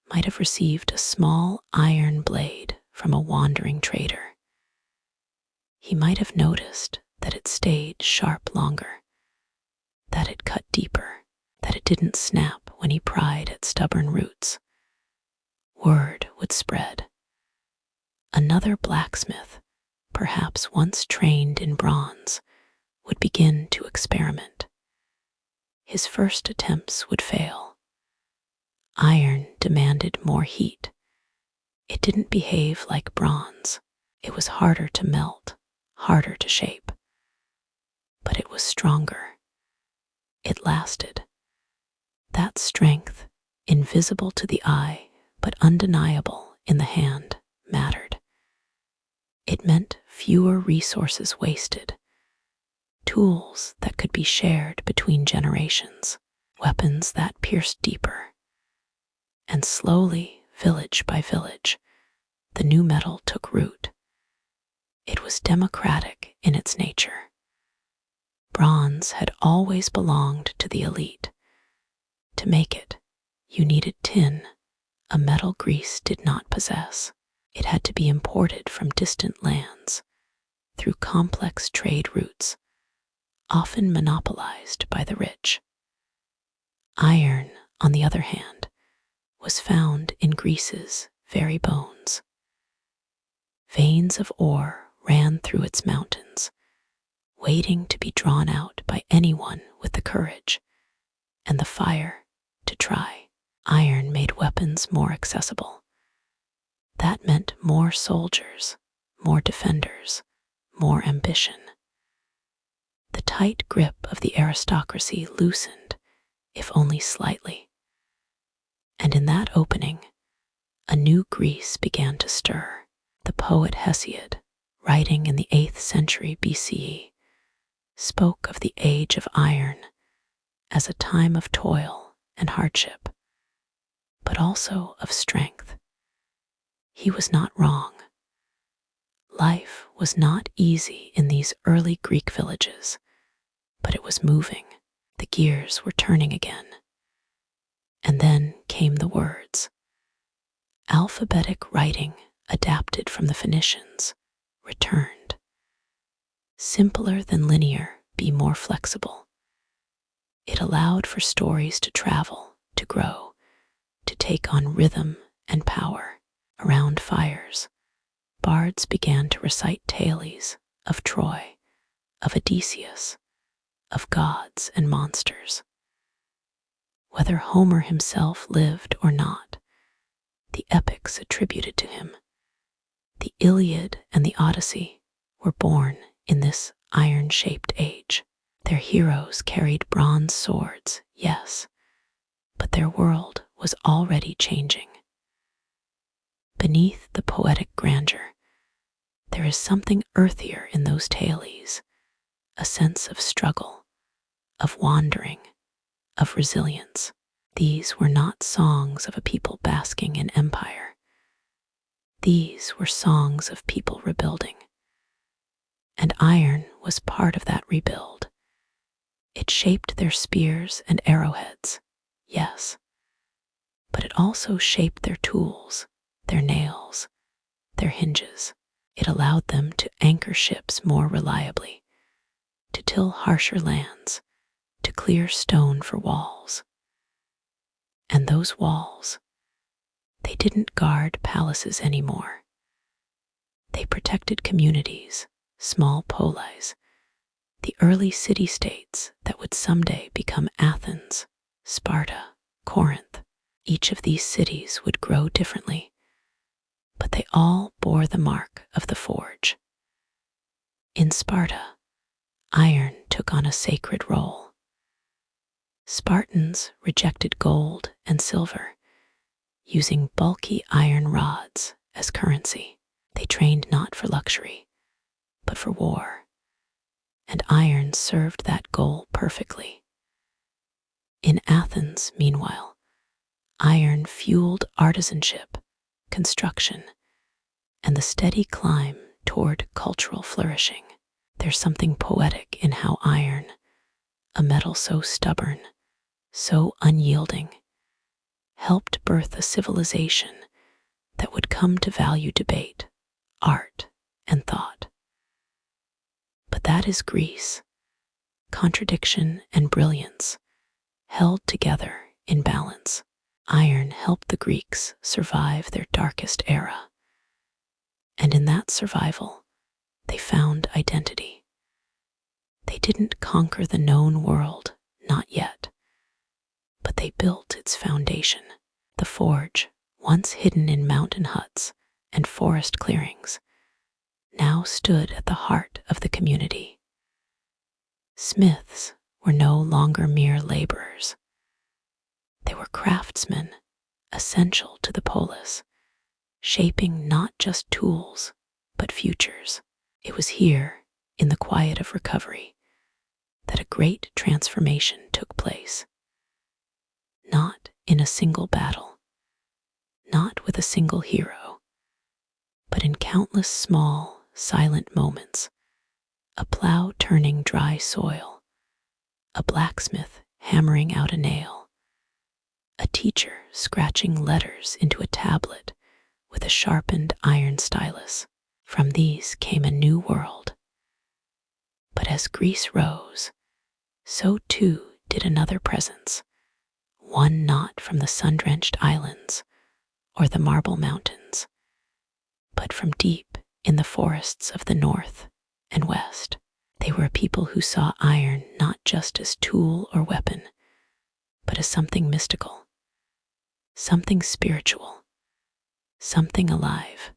might have received a small iron blade from a wandering trader. He might have noticed that it stayed sharp longer, that it cut deeper, that it didn't snap when he pried at stubborn roots. Word would spread. Another blacksmith, perhaps once trained in bronze, would begin to experiment. His first attempts would fail. Iron demanded more heat. It didn't behave like bronze. It was harder to melt, harder to shape. But it was stronger. It lasted. That strength, invisible to the eye but undeniable in the hand, mattered. It meant fewer resources wasted, tools that could be shared between generations, weapons that pierced deeper. And slowly, village by village, the new metal took root. It was democratic in its nature. Bronze had always belonged to the elite. To make it, you needed tin, a metal Greece did not possess. It had to be imported from distant lands, through complex trade routes, often monopolized by the rich. Iron, on the other hand, was found in Greece's very bones. Veins of ore ran through its mountains, waiting to be drawn out by anyone with the courage and the fire to try. Iron made weapons more accessible. That meant more soldiers, more defenders, more ambition. The tight grip of the aristocracy loosened, if only slightly. And in that opening, a new Greece began to stir. The poet Hesiod, writing in the 8th century BCE, spoke of the age of iron as a time of toil and hardship, but also of strength. He was not wrong. Life was not easy in these early Greek villages, but it was moving. The gears were turning again. And then came the words. Alphabetic writing, adapted from the Phoenicians, returned. Simpler than linear, be more flexible. It allowed for stories to travel, to grow, to take on rhythm and power. Around fires, bards began to recite tales of Troy, of Odysseus, of gods and monsters. Whether Homer himself lived or not, the epics attributed to him, the Iliad and the Odyssey, were born in this iron-shaped age. Their heroes carried bronze swords, yes, but their world was already changing. Beneath the poetic grandeur, there is something earthier in those tales, a sense of struggle, of wandering, of resilience. These were not songs of a people basking in empire. These were songs of people rebuilding. And iron was part of that rebuild. It shaped their spears and arrowheads, yes, but it also shaped their tools, their nails, their hinges. It allowed them to anchor ships more reliably, to till harsher lands, to clear stone for walls. And those walls, they didn't guard palaces anymore. They protected communities, small polis. the early city-states that would someday become Athens, Sparta, Corinth. Each of these cities would grow differently, but they all bore the mark of the forge. In Sparta, iron took on a sacred role. Spartans rejected gold and silver, using bulky iron rods as currency. They trained not for luxury, but for war, and iron served that goal perfectly. In Athens, meanwhile, iron fueled artisanship, construction, and the steady climb toward cultural flourishing. There's something poetic in how iron, a metal so stubborn, so unyielding, helped birth a civilization that would come to value debate, art, and thought. But that is Greece, contradiction and brilliance, held together in balance. Iron helped the Greeks survive their darkest era, and in that survival, they found identity. They didn't conquer the known world, not yet, but they built its foundation. The forge, once hidden in mountain huts and forest clearings, now stood at the heart of the community. Smiths were no longer mere laborers. They were craftsmen, essential to the polis, shaping not just tools, but futures. It was here, in the quiet of recovery, that a great transformation took place. Not in a single battle, not with a single hero, but in countless small, silent moments. A plow turning dry soil, a blacksmith hammering out a nail, a teacher scratching letters into a tablet with a sharpened iron stylus. From these came a new world. But as Greece rose, so too did another presence, one not from the sun-drenched islands or the marble mountains, but from deep in the forests of the north and west. They were a people who saw iron not just as tool or weapon, but as something mystical, something spiritual, something alive.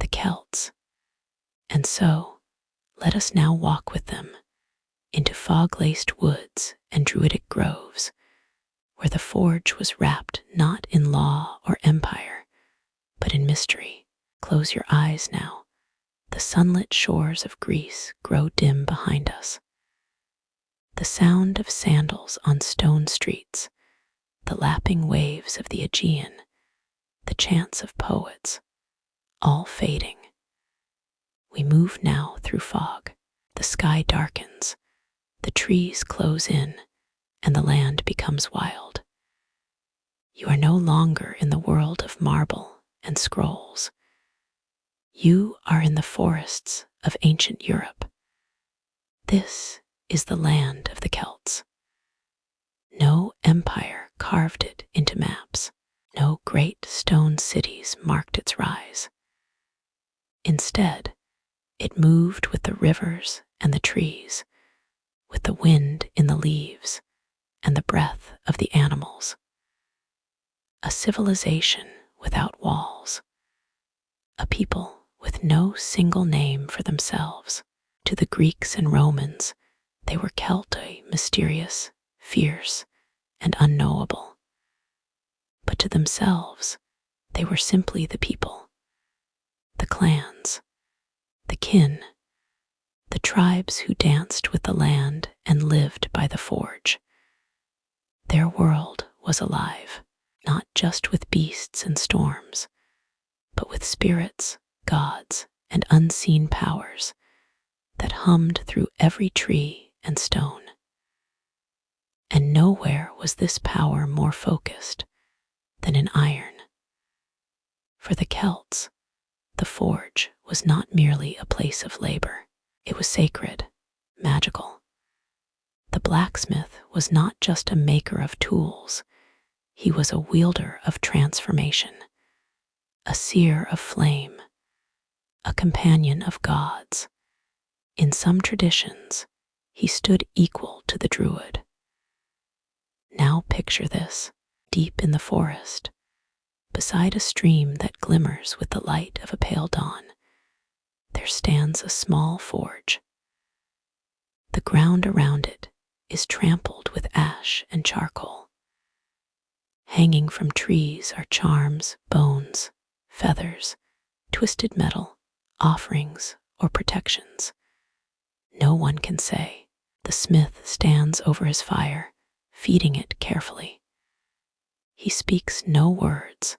The Celts. And so, let us now walk with them into fog-laced woods and druidic groves, where the forge was wrapped not in law or empire, but in mystery. Close your eyes now. The sunlit shores of Greece grow dim behind us. The sound of sandals on stone streets, the lapping waves of the Aegean, the chants of poets, all fading. We move now through fog. The sky darkens, the trees close in, and the land becomes wild. You are no longer in the world of marble and scrolls. You are in the forests of ancient Europe. This is the land of the Celts. No empire carved it into maps. No great stone cities marked its rise. Instead, it moved with the rivers and the trees, with the wind in the leaves and the breath of the animals. A civilization without walls. A people with no single name for themselves. To the Greeks and Romans, they were Celtae, mysterious, fierce, and unknowable. But to themselves, they were simply the people, the clans, the kin, the tribes who danced with the land and lived by the forge. Their world was alive, not just with beasts and storms, but with spirits, gods, and unseen powers that hummed through every tree and stone. And nowhere was this power more focused than in iron. For the Celts, the forge was not merely a place of labor. It was sacred, magical. The blacksmith was not just a maker of tools, he was a wielder of transformation, a seer of flame, a companion of gods, In some traditions, he stood equal to the Druid. Now picture this, deep in the forest, beside a stream that glimmers with the light of a pale dawn, there stands a small forge. The ground around it is trampled with ash and charcoal. Hanging from trees are charms, bones, feathers, twisted metal, offerings, or protections. No one can say. The smith stands over his fire, feeding it carefully. He speaks no words,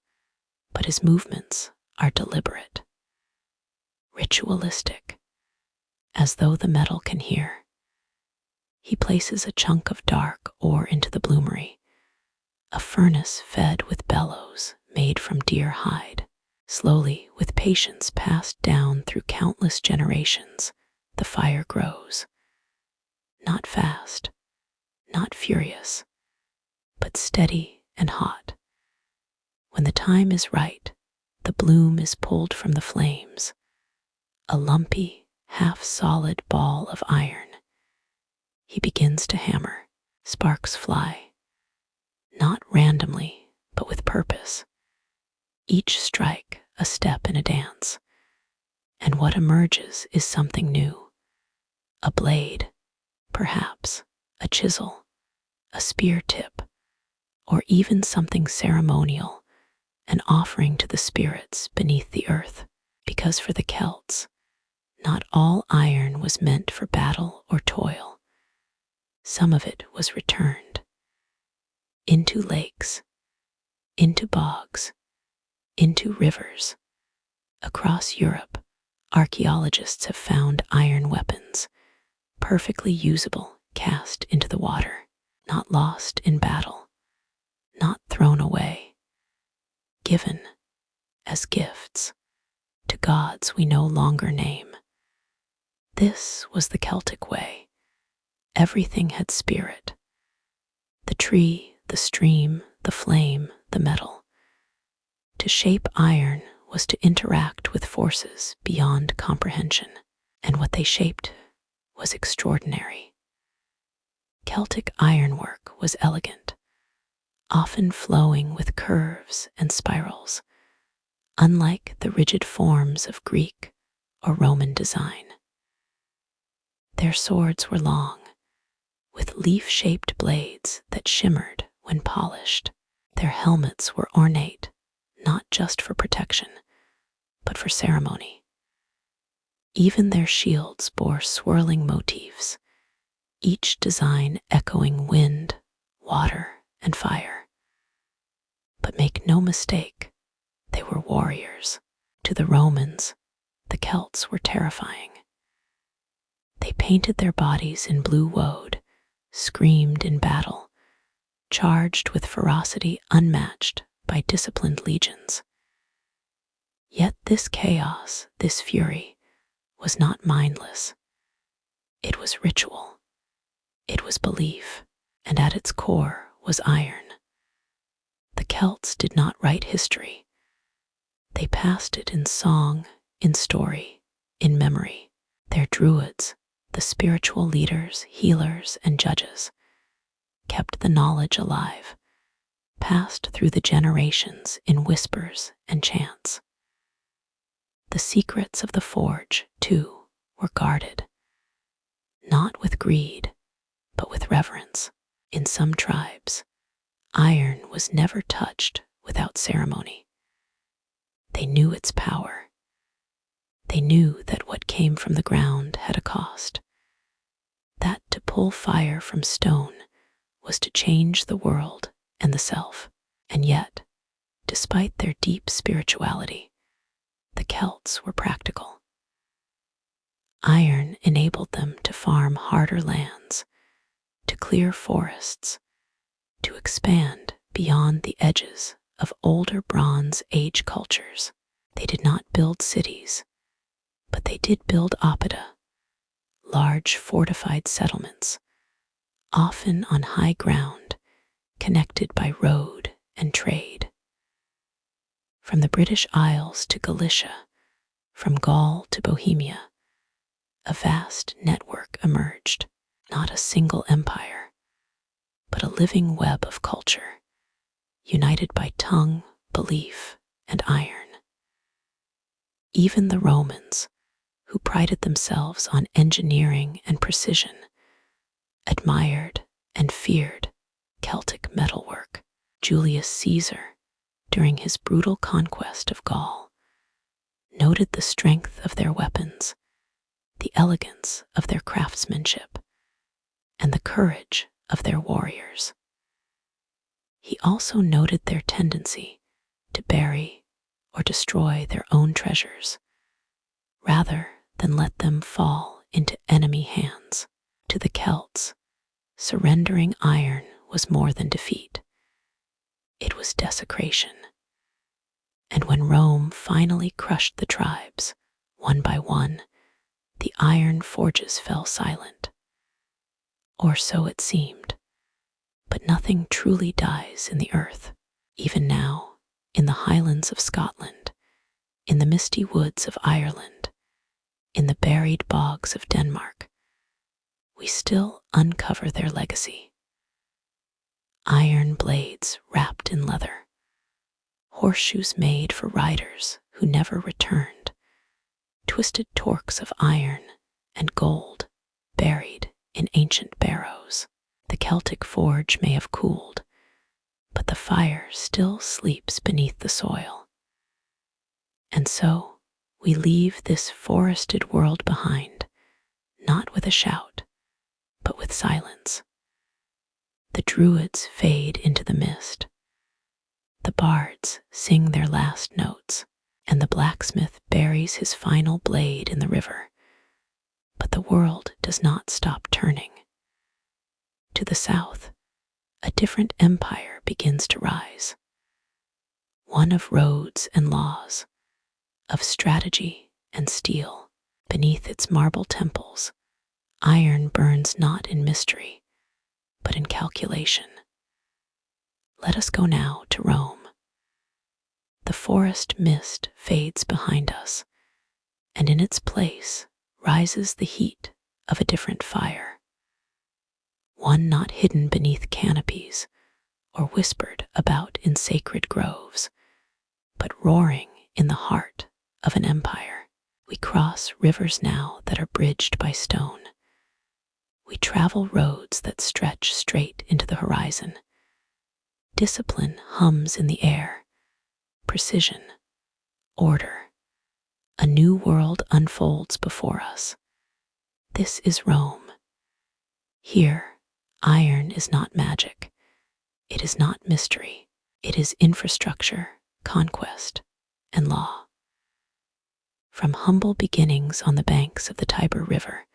but his movements are deliberate, ritualistic, as though the metal can hear. He places a chunk of dark ore into the bloomery, a furnace fed with bellows made from deer hide. Slowly, with patience passed down through countless generations, the fire grows. Not fast, not furious, but steady and hot. When the time is right, the bloom is pulled from the flames, a lumpy, half-solid ball of iron. He begins to hammer. Sparks fly, not randomly, but with purpose. Each strike a step in a dance, and what emerges is something new. A blade, perhaps, a chisel, a spear tip, or even something ceremonial, an offering to the spirits beneath the earth. Because for the Celts, not all iron was meant for battle or toil. Some of it was returned into lakes, into bogs, into rivers. Across Europe, archaeologists have found iron weapons, perfectly usable, cast into the water, not lost in battle, not thrown away, given as gifts to gods we no longer name. This was the Celtic way. Everything had spirit. The tree, the stream, the flame, the metal. To shape iron was to interact with forces beyond comprehension, and what they shaped was extraordinary. Celtic ironwork was elegant, often flowing with curves and spirals, unlike the rigid forms of Greek or Roman design. Their swords were long, with leaf-shaped blades that shimmered when polished. Their helmets were ornate, not just for protection, but for ceremony. Even their shields bore swirling motifs, each design echoing wind, water, and fire. But make no mistake, they were warriors. To the Romans, the Celts were terrifying. They painted their bodies in blue woad, screamed in battle, charged with ferocity unmatched by disciplined legions. Yet this chaos, this fury, was not mindless. It was ritual. It was belief, and at its core was iron. The Celts did not write history. They passed it in song, in story, in memory. Their druids, the spiritual leaders, healers, and judges, kept the knowledge alive, passed through the generations in whispers and chants. The secrets of the forge, too, were guarded, not with greed, but with reverence. In some tribes, iron was never touched without ceremony. They knew its power. They knew that what came from the ground had a cost, that to pull fire from stone was to change the world and the self. And yet, despite their deep spirituality, the Celts were practical. Iron enabled them to farm harder lands, to clear forests, to expand beyond the edges of older Bronze Age cultures. They did not build cities, but they did build oppida, large fortified settlements, often on high ground, connected by road and trade. From the British Isles to Galicia, from Gaul to Bohemia, a vast network emerged, not a single empire, but a living web of culture, united by tongue, belief, and iron. Even the Romans, who prided themselves on engineering and precision, admired and feared Celtic metalwork. Julius Caesar, during his brutal conquest of Gaul, noted the strength of their weapons, the elegance of their craftsmanship, and the courage of their warriors. He also noted their tendency to bury or destroy their own treasures, rather than let them fall into enemy hands. To the Celts, surrendering iron was more than defeat. It was desecration. And when Rome finally crushed the tribes, one by one, the iron forges fell silent. Or so it seemed. But nothing truly dies in the earth. Even now, in the highlands of Scotland, in the misty woods of Ireland, in the buried bogs of Denmark, we still uncover their legacy. Iron blades wrapped in leather, horseshoes made for riders who never returned, twisted torques of iron and gold buried in ancient barrows. The Celtic forge may have cooled, but the fire still sleeps beneath the soil. And so we leave this forested world behind, not with a shout, but with silence. The druids fade into the mist. The bards sing their last notes, and the blacksmith buries his final blade in the river. But the world does not stop turning. To the south, a different empire begins to rise. One of roads and laws, of strategy and steel. Beneath its marble temples, iron burns not in mystery, but in calculation. Let us go now to Rome. The forest mist fades behind us, and in its place rises the heat of a different fire. One not hidden beneath canopies or whispered about in sacred groves, but roaring in the heart of an empire. We cross rivers now that are bridged by stone. We travel roads that stretch straight into the horizon. Discipline hums in the air, precision, order. A new world unfolds before us. This is Rome. Here, iron is not magic. It is not mystery. It is infrastructure, conquest, and law. From humble beginnings on the banks of the Tiber River,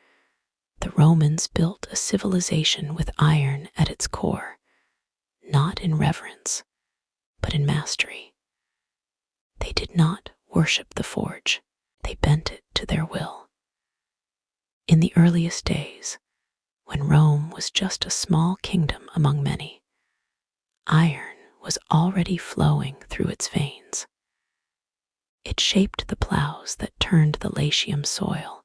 the Romans built a civilization with iron at its core, not in reverence, but in mastery. They did not worship the forge, they bent it to their will. In the earliest days, when Rome was just a small kingdom among many, iron was already flowing through its veins. It shaped the plows that turned the Latium soil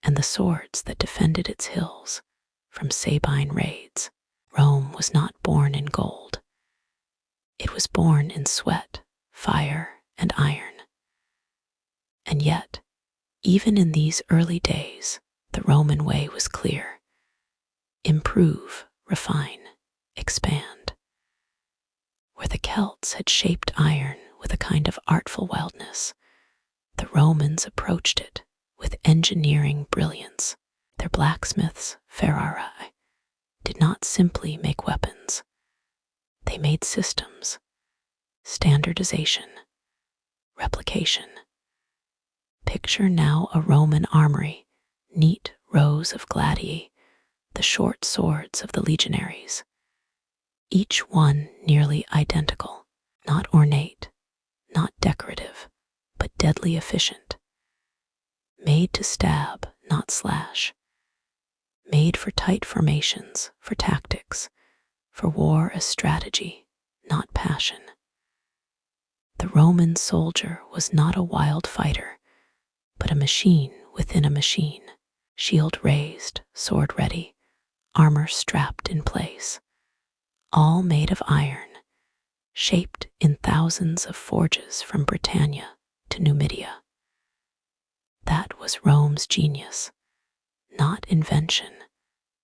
and the swords that defended its hills from Sabine raids. Rome was not born in gold. It was born in sweat, fire, and iron. And yet, even in these early days, the Roman way was clear. Improve, refine, expand. Where the Celts had shaped iron with a kind of artful wildness, the Romans approached it with engineering brilliance. Their blacksmiths, ferrarii, did not simply make weapons. They made systems, standardization, replication. Picture now a Roman armory, neat rows of gladii, the short swords of the legionaries, each one nearly identical, not ornate, not decorative, but deadly efficient. Made to stab, not slash. Made for tight formations, for tactics, for war as strategy, not passion. The Roman soldier was not a wild fighter, but a machine within a machine. shield raised, sword ready, armor strapped in place, all made of iron, shaped in thousands of forges from Britannia to Numidia. That was Rome's genius, not invention,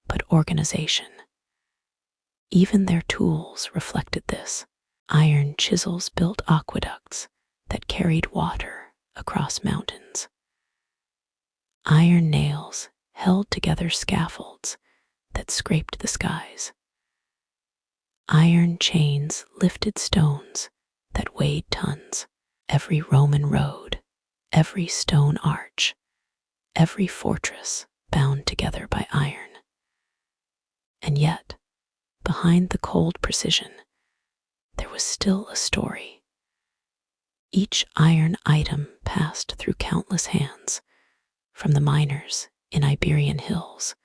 but organization. Even their tools reflected this. Iron chisels built aqueducts that carried water across mountains. Iron nails held together scaffolds that scraped the skies. Iron chains lifted stones that weighed tons. Every Roman road, every stone arch, every fortress bound together by iron. And yet, behind the cold precision, there was still a story. Each iron item passed through countless hands, from the miners in Iberian hills,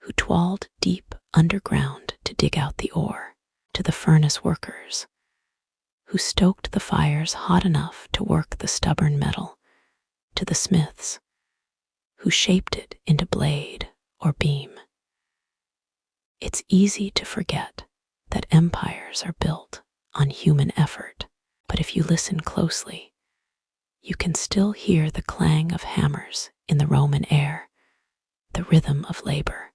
who toiled deep underground to dig out the ore, to the furnace workers, who stoked the fires hot enough to work the stubborn metal, to the smiths, who shaped it into blade or beam. It's easy to forget that empires are built on human effort, but if you listen closely, you can still hear the clang of hammers in the Roman air, the rhythm of labor,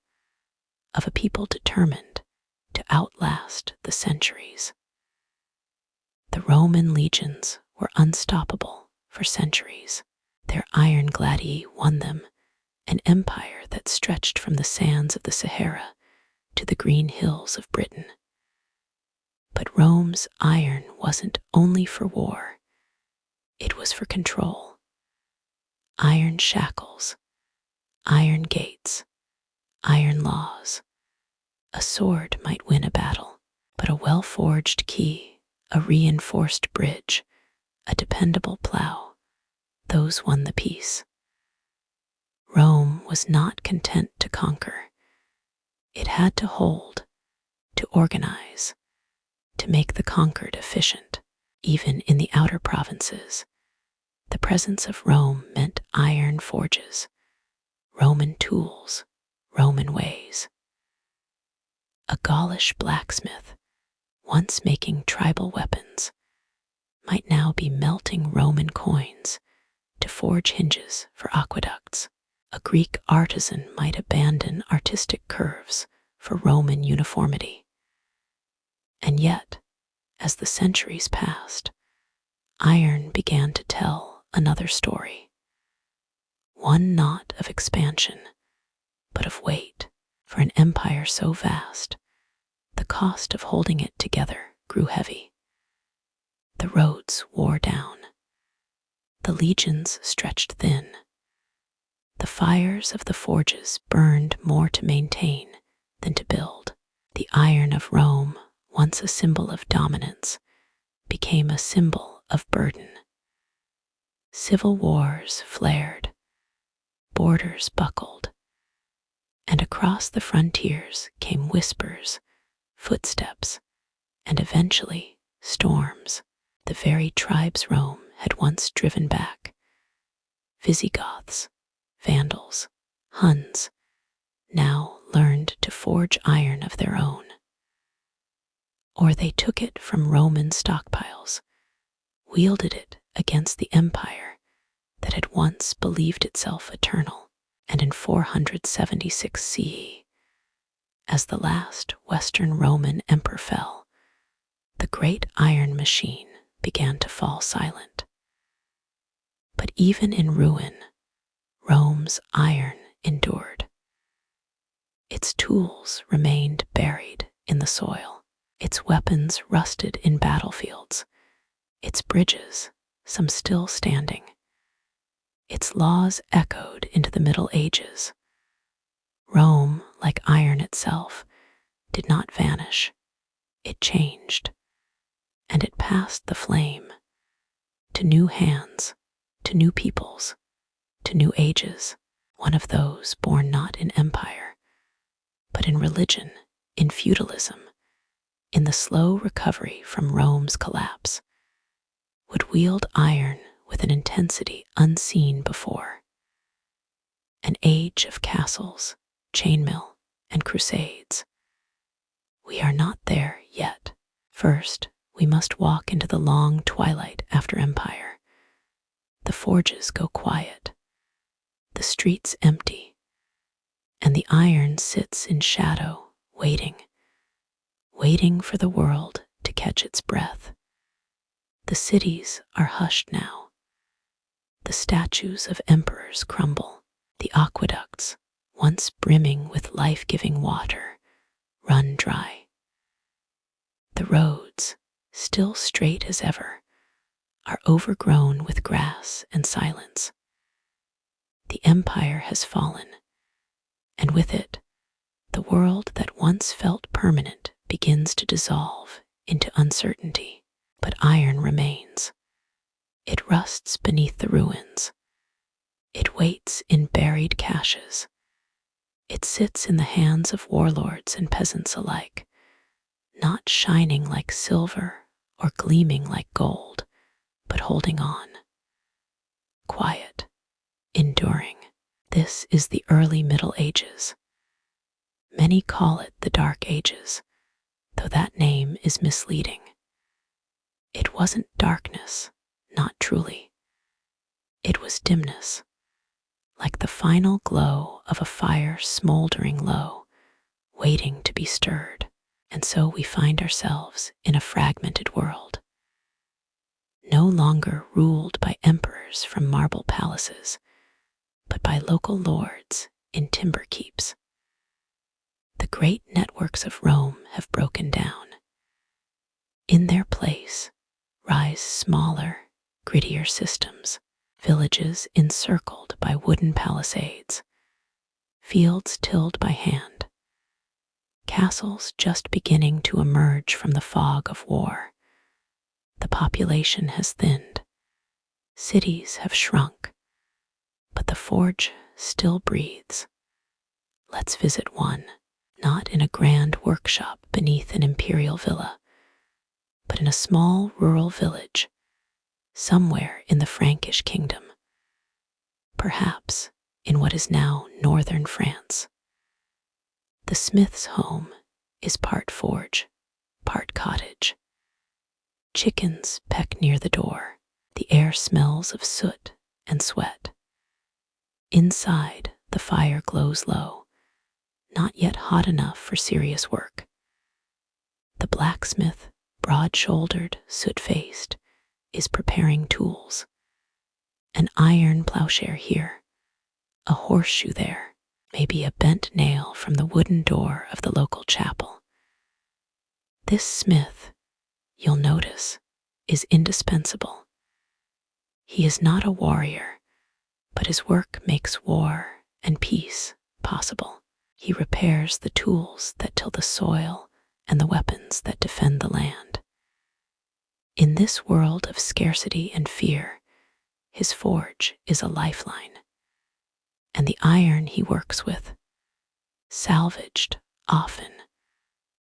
of a people determined to outlast the centuries. The Roman legions were unstoppable for centuries. Their iron gladii won them an empire that stretched from the sands of the Sahara to the green hills of Britain. But Rome's iron wasn't only for war, it was for control. Iron shackles, iron gates, iron laws. A sword might win a battle, but a well-forged key, a reinforced bridge, a dependable plow, those won the peace. Rome was not content to conquer. It had to hold, to organize, to make the conquered efficient. Even in the outer provinces, the presence of Rome meant iron forges, Roman tools, Roman ways. A Gaulish blacksmith, once making tribal weapons, might now be melting Roman coins to forge hinges for aqueducts. A Greek artisan might abandon artistic curves for Roman uniformity. And yet, as the centuries passed, iron began to tell another story. One not of expansion, but of weight. For an empire so vast, the cost of holding it together grew heavy. The roads wore down. The legions stretched thin. The fires of the forges burned more to maintain than to build. The iron of Rome, once a symbol of dominance, became a symbol of burden. Civil wars flared, borders buckled, and across the frontiers came whispers, footsteps, and eventually storms. The very tribes Rome had once driven back, Visigoths, Vandals, Huns, now learned to forge iron of their own. Or they took it from Roman stockpiles, wielded it against the empire that had once believed itself eternal. And in 476 CE, as the last Western Roman emperor fell, the great iron machine began to fall silent. But even in ruin, Rome's iron endured. Its tools remained buried in the soil, its weapons rusted in battlefields, its bridges, some still standing. Its laws echoed into the Middle Ages. Rome, like iron itself, did not vanish. It changed, and it passed the flame to new hands, to new peoples, to new ages. One of those born not in empire, but in religion, in feudalism, in the slow recovery from Rome's collapse, would wield iron with an intensity unseen before. an age of castles, chainmail, and crusades. We are not there yet. First, we must walk into the long twilight after Empire. The forges go quiet, the streets empty, and the iron sits in shadow, waiting for the world to catch its breath. The cities are hushed now. The statues of emperors crumble. The aqueducts, once brimming with life-giving water, run dry. The roads, still straight as ever, are overgrown with grass and silence. The empire has fallen, and with it, the world that once felt permanent begins to dissolve into uncertainty. But iron remains. It rusts beneath the ruins. It waits in buried caches. It sits in the hands of warlords and peasants alike, not shining like silver or gleaming like gold, but holding on. Quiet, enduring. This is the early Middle Ages. Many call it the Dark Ages, though that name is misleading. It wasn't darkness, not truly. It was dimness, like the final glow of a fire smoldering low, waiting to be stirred. And so we find ourselves in a fragmented world, no longer ruled by emperors from marble palaces, but by local lords in timber keeps. The great networks of Rome have broken down. In their place rise smaller, grittier systems, villages encircled by wooden palisades, fields tilled by hand, castles just beginning to emerge from the fog of war. The population has thinned, cities have shrunk, but the forge still breathes. Let's visit one, not in a grand workshop beneath an imperial villa, but in a small rural village, somewhere in the Frankish kingdom, perhaps in what is now northern France. The smith's home is part forge, part cottage. Chickens peck near the door. The air smells of soot and sweat. Inside, the fire glows low, not yet hot enough for serious work. The blacksmith, broad-shouldered, soot-faced, is preparing tools. An iron plowshare here, a horseshoe there, maybe a bent nail from the wooden door of the local chapel. This smith, you'll notice, is indispensable. He is not a warrior, but his work makes war and peace possible. He repairs the tools that till the soil and the weapons that defend the land. In this world of scarcity and fear, his forge is a lifeline. And the iron he works with, salvaged often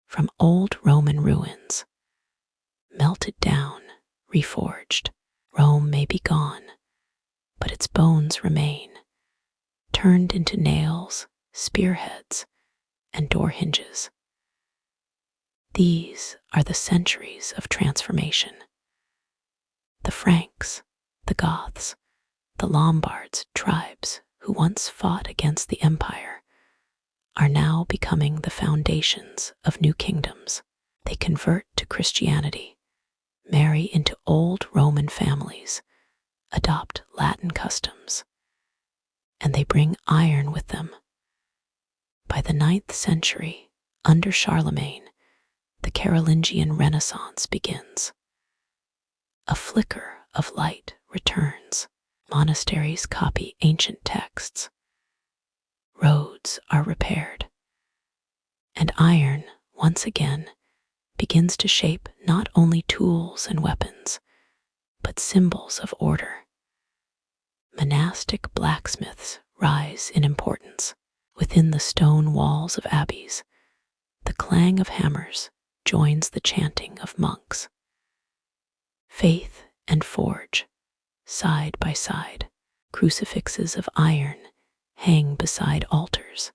from old Roman ruins, melted down, reforged. Rome may be gone, but its bones remain, turned into nails, spearheads, and door hinges. These are the centuries of transformation. The Franks, the Goths, the Lombards, tribes who once fought against the empire, are now becoming the foundations of new kingdoms. They convert to Christianity, marry into old Roman families, adopt Latin customs, and they bring iron with them. By the 9th century, under Charlemagne, the Carolingian Renaissance begins. A flicker of light returns. Monasteries copy ancient texts. Roads are repaired. And iron, once again, begins to shape not only tools and weapons, but symbols of order. Monastic blacksmiths rise in importance. Within the stone walls of abbeys, the clang of hammers joins the chanting of monks. Faith and forge, side by side, crucifixes of iron hang beside altars.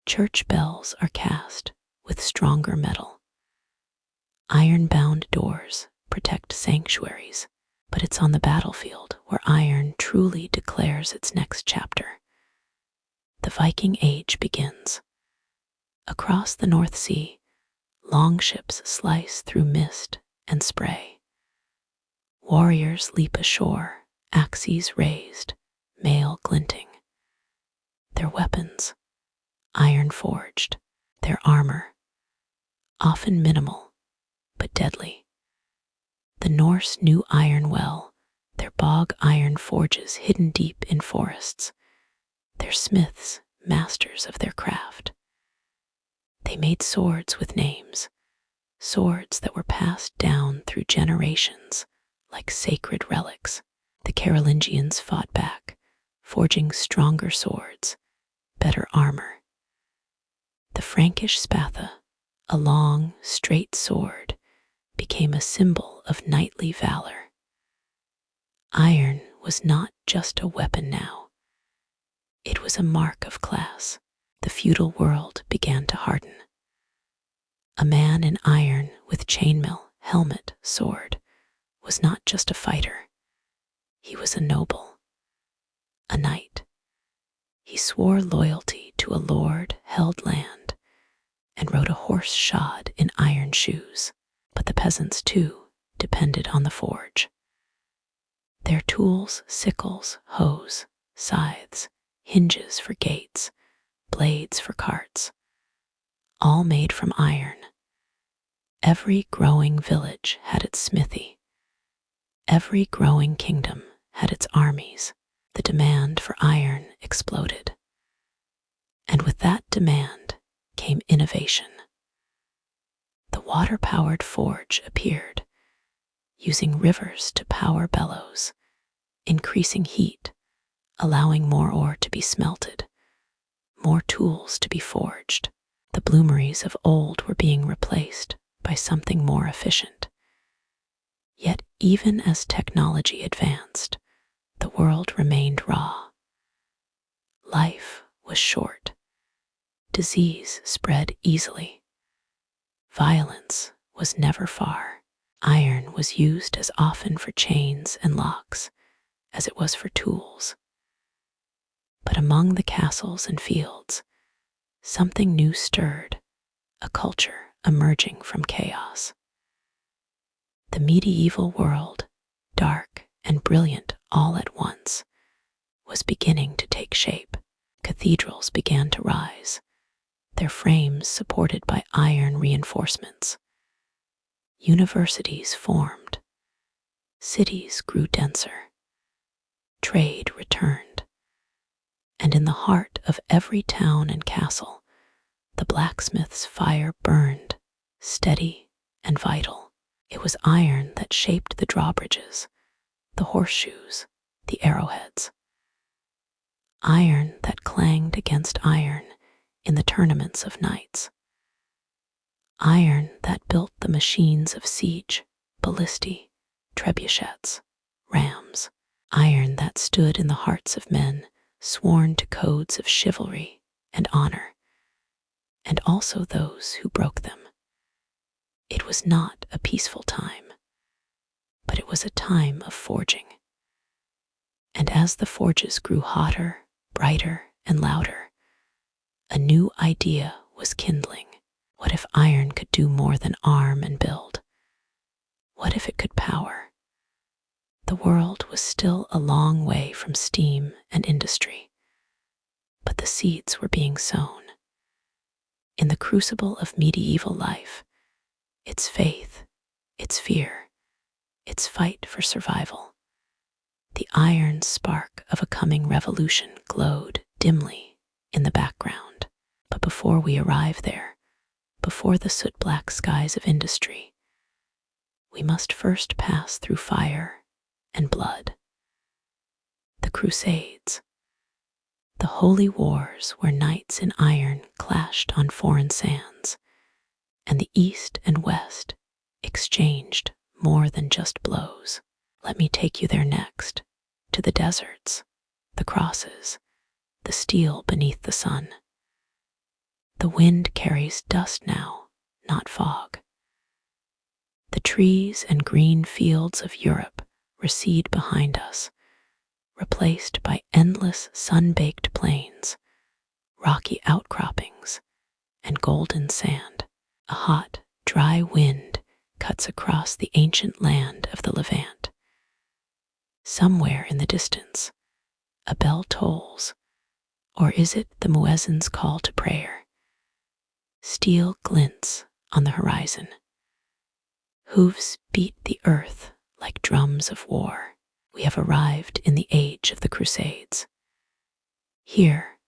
Church bells are cast with stronger metal. Iron-bound doors protect sanctuaries, but it's on the battlefield where iron truly declares its next chapter. The Viking Age begins. Across the North Sea, longships slice through mist and spray. Warriors leap ashore, axes raised, mail glinting. Their weapons, iron forged, their armor, often minimal, but deadly. The Norse knew iron well, their bog iron forges hidden deep in forests, their smiths masters of their craft. They made swords with names, swords that were passed down through generations like sacred relics. The Carolingians fought back, forging stronger swords, better armor. The Frankish spatha, a long, straight sword, became a symbol of knightly valor. Iron was not just a weapon now. It was a mark of class. The feudal world began to harden. A man in iron with chainmail, helmet, sword was not just a fighter. He was a noble, a knight. He swore loyalty to a lord, held land, and rode a horse shod in iron shoes. But the peasants, too, depended on the forge. Their tools, sickles, hoes, scythes, hinges for gates, blades for carts, all made from iron. Every growing village had its smithy. Every growing kingdom had its armies. The demand for iron exploded. And with that demand came innovation. The water-powered forge appeared, using rivers to power bellows, increasing heat, allowing more ore to be smelted, more tools to be forged. The bloomeries of old were being replaced by something more efficient. Yet even as technology advanced, the world remained raw. Life was short. Disease spread easily. Violence was never far. Iron was used as often for chains and locks as it was for tools. But among the castles and fields, something new stirred, a culture emerging from chaos. The medieval world, dark and brilliant all at once, was beginning to take shape. Cathedrals began to rise, their frames supported by iron reinforcements. Universities formed. Cities grew denser. Trade returned. And in the heart of every town and castle, the blacksmith's fire burned, steady and vital. It was iron that shaped the drawbridges, the horseshoes, the arrowheads. Iron that clanged against iron in the tournaments of knights. Iron that built the machines of siege, ballistae, trebuchets, rams. Iron that stood in the hearts of men, sworn to codes of chivalry and honor, and also those who broke them. It was not a peaceful time, but it was a time of forging. And as the forges grew hotter, brighter, and louder, a new idea was kindling. What if iron could do more than arm and build? What if it could power? The world was still a long way from steam and industry, but the seeds were being sown. In the crucible of medieval life, its faith, its fear, its fight for survival, the iron spark of a coming revolution glowed dimly in the background. But before we arrive there, before the soot-black skies of industry, we must first pass through fire and blood. The Crusades, the holy wars where knights in iron clashed on foreign sands, and the East and West exchanged more than just blows. Let me take you there next, to the deserts, the crosses, the steel beneath the sun. The wind carries dust now, not fog. The trees and green fields of Europe recede behind us, replaced by endless sun-baked plains, rocky outcroppings, and golden sand. A hot, dry wind cuts across the ancient land of the Levant. Somewhere in the distance, a bell tolls, or is it the muezzin's call to prayer? Steel glints on the horizon. Hooves beat the earth like drums of war. We have arrived in the age of the Crusades. Here,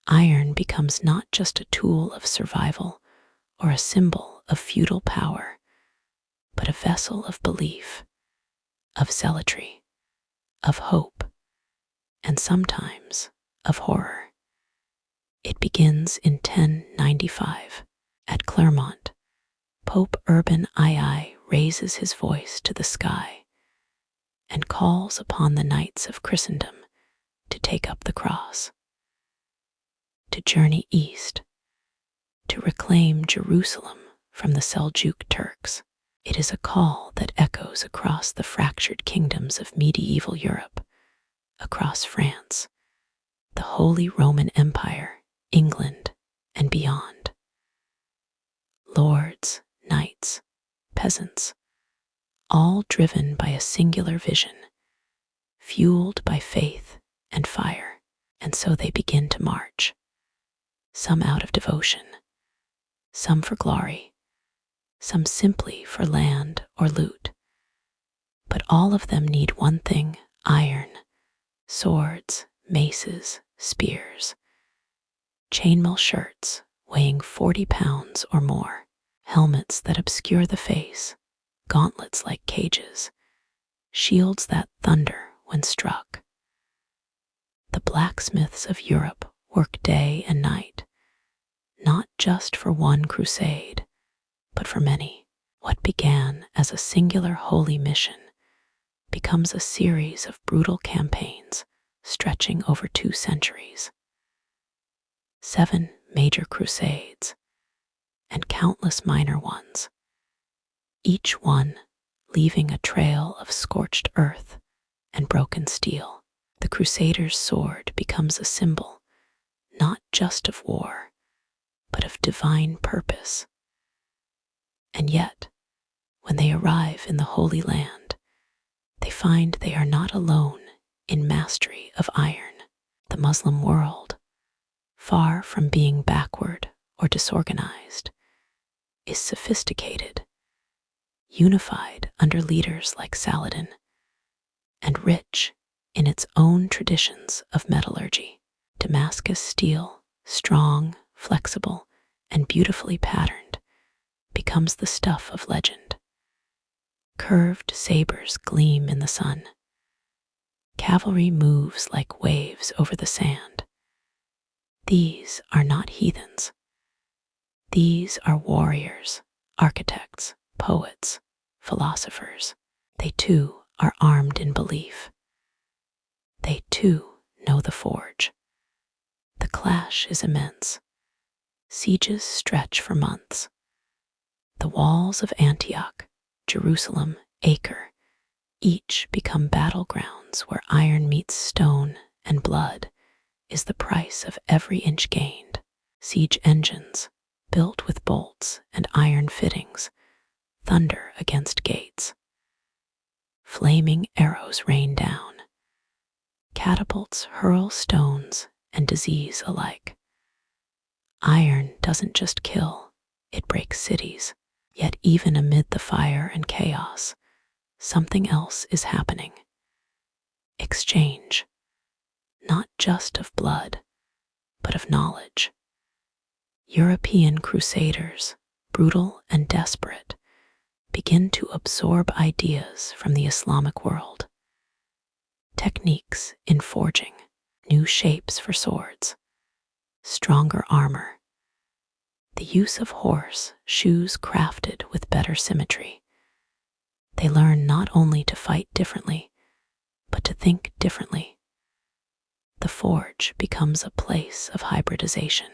iron becomes not just a tool of survival or a symbol of feudal power, but a vessel of belief, of zealotry, of hope, and sometimes of horror. It begins in 1095. At Clermont, Pope Urban II raises his voice to the sky and calls upon the knights of Christendom to take up the cross, to journey east, to reclaim Jerusalem from the Seljuk Turks. It is a call that echoes across the fractured kingdoms of medieval Europe, across France, the Holy Roman Empire, England, and beyond. Lords, knights, peasants, all driven by a singular vision, fueled by faith and fire, and so they begin to march, some out of devotion, some for glory, some simply for land or loot. But all of them need one thing: iron, swords, maces, spears, chainmail shirts weighing 40 pounds or more, helmets that obscure the face, gauntlets like cages, shields that thunder when struck. The blacksmiths of Europe work day and night, not just for one crusade, but for many. What began as a singular holy mission becomes a series of brutal campaigns stretching over 2 centuries. 7 major crusades and countless minor ones, each one leaving a trail of scorched earth and broken steel. The crusader's sword becomes a symbol not just of war, but of divine purpose. And yet, when they arrive in the Holy Land, they find they are not alone in mastery of iron. The Muslim world, far from being backward or disorganized, is sophisticated, unified under leaders like Saladin, and rich in its own traditions of metallurgy. Damascus steel, strong, flexible, and beautifully patterned, becomes the stuff of legend. Curved sabers gleam in the sun. Cavalry moves like waves over the sand. These are not heathens. These are warriors, architects, poets, philosophers. They too are armed in belief. They too know the forge. The clash is immense. Sieges stretch for months. The walls of Antioch, Jerusalem, Acre, each become battlegrounds where iron meets stone, and blood is the price of every inch gained. Siege engines, built with bolts and iron fittings, thunder against gates. Flaming arrows rain down. Catapults hurl stones and disease alike. Iron doesn't just kill, it breaks cities. Yet even amid the fire and chaos, something else is happening. Exchange, not just of blood, but of knowledge. European crusaders, brutal and desperate, begin to absorb ideas from the Islamic world. Techniques in forging, new shapes for swords, stronger armor, the use of horse shoes crafted with better symmetry. They learn not only to fight differently, but to think differently. the forge becomes a place of hybridization,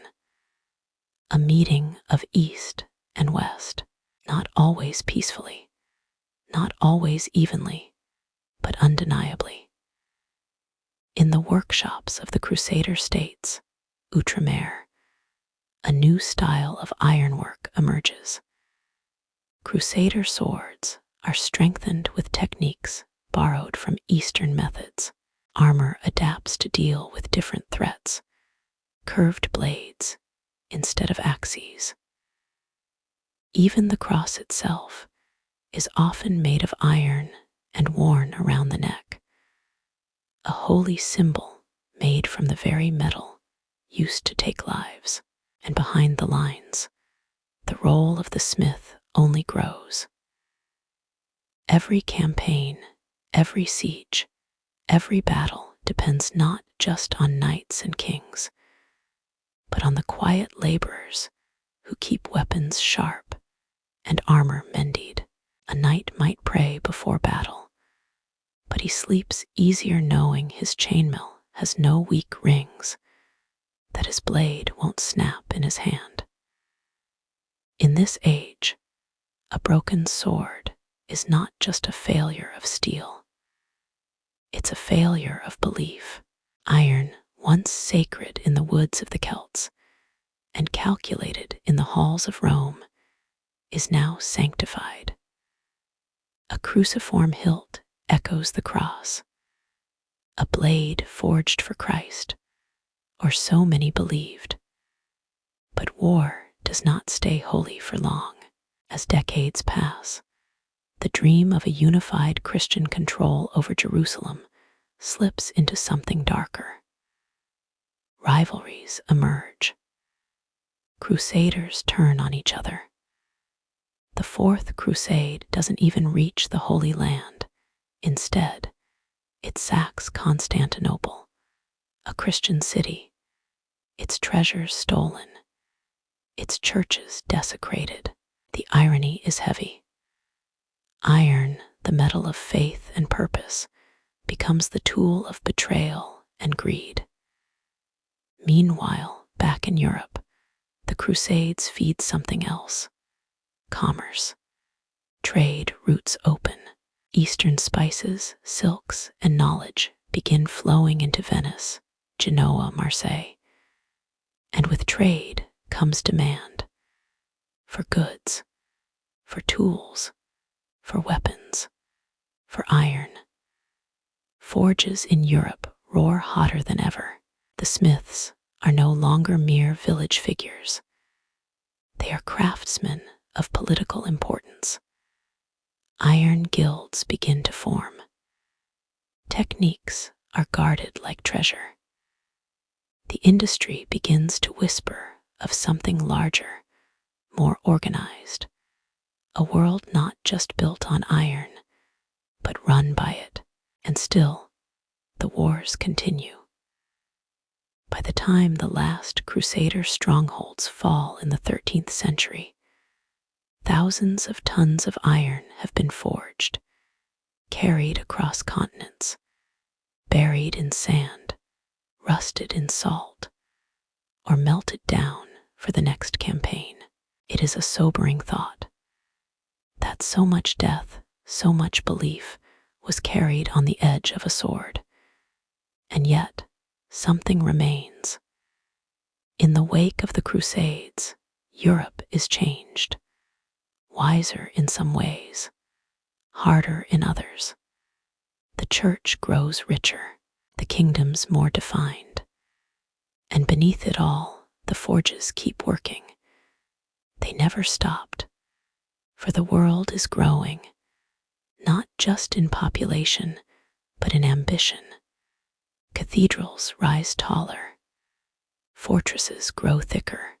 a meeting of East and West, not always peacefully, not always evenly, but undeniably. In the workshops of the Crusader states, Outremer, a new style of ironwork emerges. Crusader swords are strengthened with techniques borrowed from Eastern methods. Armor adapts to deal with different threats, curved blades instead of axes. Even the cross itself is often made of iron and worn around the neck, a holy symbol made from the very metal used to take lives. And behind the lines, the role of the smith only grows. Every campaign, every siege, every battle depends not just on knights and kings, but on the quiet laborers who keep weapons sharp and armor mended. A knight might pray before battle, but he sleeps easier knowing his chainmail has no weak rings, that his blade won't snap in his hand. In this age, a broken sword is not just a failure of steel. It's a failure of belief. Iron, once sacred in the woods of the Celts and calculated in the halls of Rome, is now sanctified. A cruciform hilt echoes the cross, a blade forged for Christ, or so many believed. But war does not stay holy for long. As decades pass, the dream of a unified Christian control over Jerusalem slips into something darker. Rivalries emerge. Crusaders turn on each other. The Fourth Crusade doesn't even reach the Holy Land. Instead, it sacks Constantinople, a Christian city, its treasures stolen, its churches desecrated. The irony is heavy. Iron, the metal of faith and purpose, becomes the tool of betrayal and greed. Meanwhile, back in Europe, the Crusades feed something else: commerce. Trade routes open. Eastern spices, silks, and knowledge begin flowing into Venice, Genoa, Marseille. And with trade comes demand for goods, for tools, for weapons, for iron. Forges in Europe roar hotter than ever. The smiths are no longer mere village figures. They are craftsmen of political importance. Iron guilds begin to form. Techniques are guarded like treasure. The industry begins to whisper of something larger, more organized, a world not just built on iron, but run by it. And still, the wars continue. By the time the last Crusader strongholds fall in the 13th century, thousands of tons of iron have been forged, carried across continents, buried in sand, rusted in salt, or melted down for the next campaign. It is a sobering thought that so much death, so much belief was carried on the edge of a sword. And yet, something remains. In the wake of the Crusades, Europe is changed. Wiser in some ways, harder in others. The church grows richer, the kingdoms more defined. And beneath it all, the forges keep working. They never stopped, for the world is growing, not just in population, but in ambition. Cathedrals rise taller, fortresses grow thicker,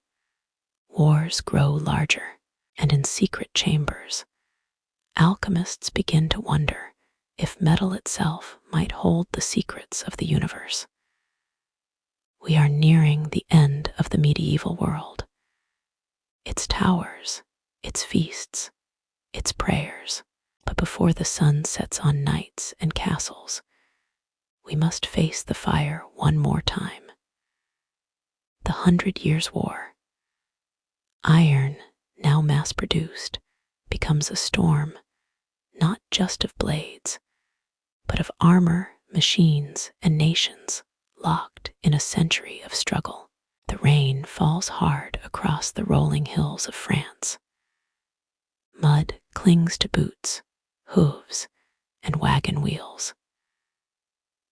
wars grow larger, and in secret chambers, alchemists begin to wonder if metal itself might hold the secrets of the universe. We are nearing the end of the medieval world. Its towers, its feasts, its prayers. But before the sun sets on knights and castles, we must face the fire one more time. The 100 Years' War. Iron, now mass-produced, becomes a storm, not just of blades, but of armor, machines, and nations locked in a century of struggle. The rain falls hard across the rolling hills of France. Mud clings to boots, hooves, and wagon wheels.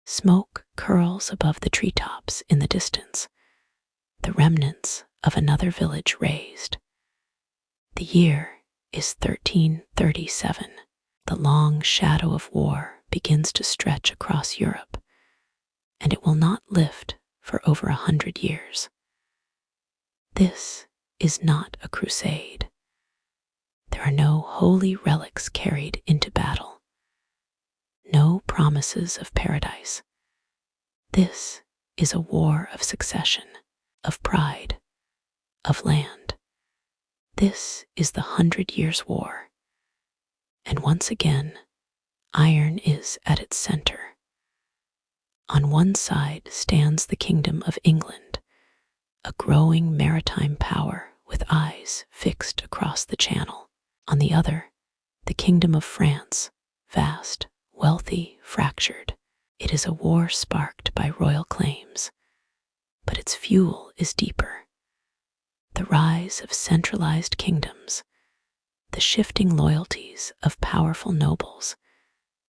Smoke curls above the treetops in the distance, the remnants of another village razed. The year is 1337. The long shadow of war begins to stretch across Europe, and it will not lift for over 100 years. This is not a crusade. There are no holy relics carried into battle, no promises of paradise. This is a war of succession, of pride, of land. This is the 100 Years' War. And once again, iron is at its center. On one side stands the Kingdom of England, a growing maritime power with eyes fixed across the Channel. On the other, the Kingdom of France, vast, wealthy, fractured. It is a war sparked by royal claims, but its fuel is deeper. The rise of centralized kingdoms, the shifting loyalties of powerful nobles,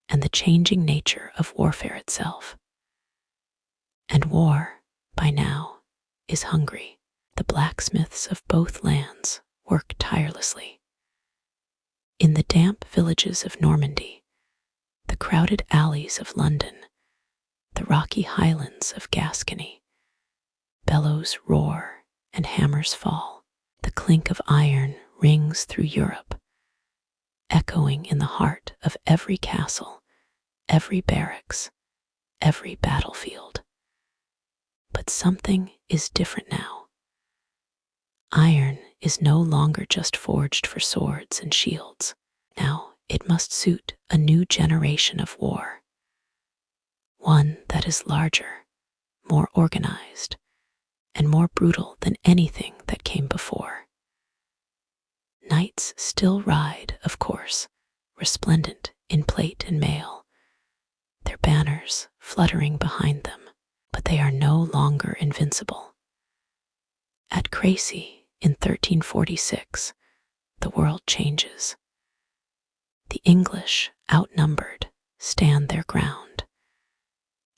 and the changing nature of warfare itself. And war, by now, is hungry. The blacksmiths of both lands work tirelessly. In the damp villages of Normandy, the crowded alleys of London, the rocky highlands of Gascony, bellows roar and hammers fall. The clink of iron rings through Europe, echoing in the heart of every castle, every barracks, every battlefield. But something is different now. Iron is no longer just forged for swords and shields. Now it must suit a new generation of war. One that is larger, more organized, and more brutal than anything that came before. Knights still ride, of course, resplendent in plate and mail, their banners fluttering behind them, but they are no longer invincible. At Crecy in 1346, the world changes. The English, outnumbered, stand their ground,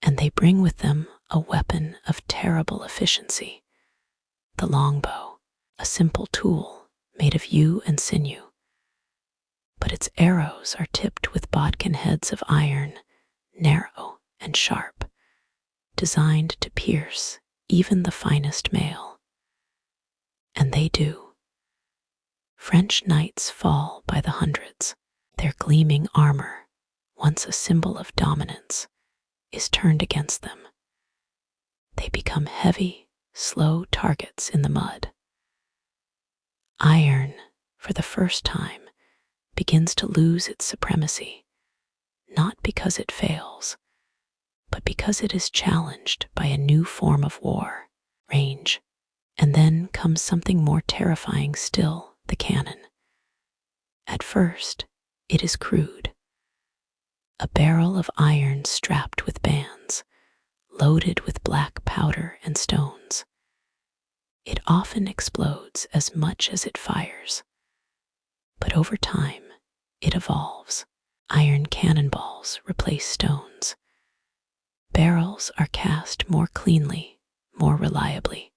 and they bring with them a weapon of terrible efficiency, the longbow, a simple tool made of yew and sinew. But its arrows are tipped with bodkin heads of iron, narrow and sharp, designed to pierce even the finest mail. And they do. French knights fall by the hundreds. Their gleaming armor, once a symbol of dominance, is turned against them. They become heavy, slow targets in the mud. Iron, for the first time, begins to lose its supremacy, not because it fails, but because it is challenged by a new form of war, range. And then comes something more terrifying still, the cannon. At first, it is crude. A barrel of iron strapped with bands, loaded with black powder and stones. It often explodes as much as it fires. But over time, it evolves. Iron cannonballs replace stones. Barrels are cast more cleanly, more reliably.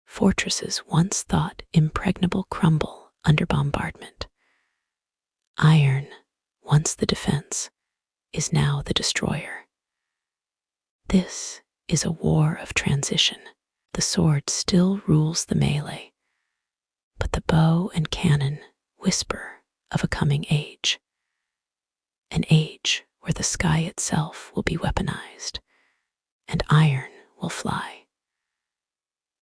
Fortresses once thought impregnable crumble under bombardment. Iron, once the defense, is now the destroyer. This is a war of transition. The sword still rules the melee, but the bow and cannon whisper of a coming age. An age where the sky itself will be weaponized, and iron will fly.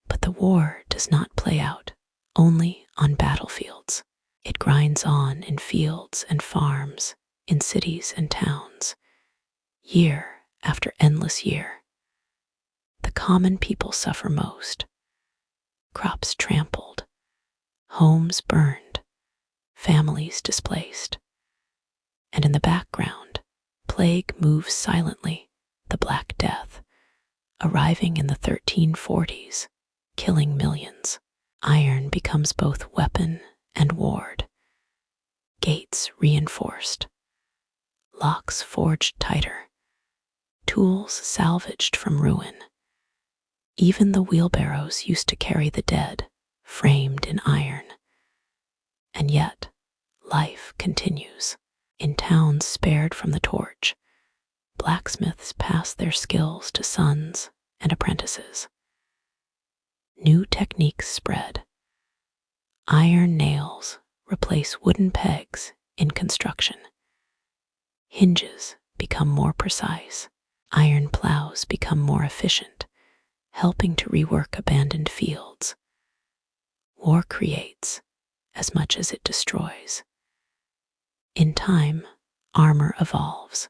But the war does not play out only on battlefields. It grinds on in fields and farms, in cities and towns. Year after endless year. The common people suffer most. Crops trampled, homes burned, families displaced. And in the background, plague moves silently, the Black Death, arriving in the 1340s, killing millions. Iron becomes both weapon and ward. Gates reinforced, locks forged tighter, tools salvaged from ruin. Even the wheelbarrows used to carry the dead, framed in iron. And yet, life continues. In towns spared from the torch, blacksmiths pass their skills to sons and apprentices. New techniques spread. Iron nails replace wooden pegs in construction. Hinges become more precise. Iron plows become more efficient, helping to rework abandoned fields. War creates as much as it destroys. In time, armor evolves.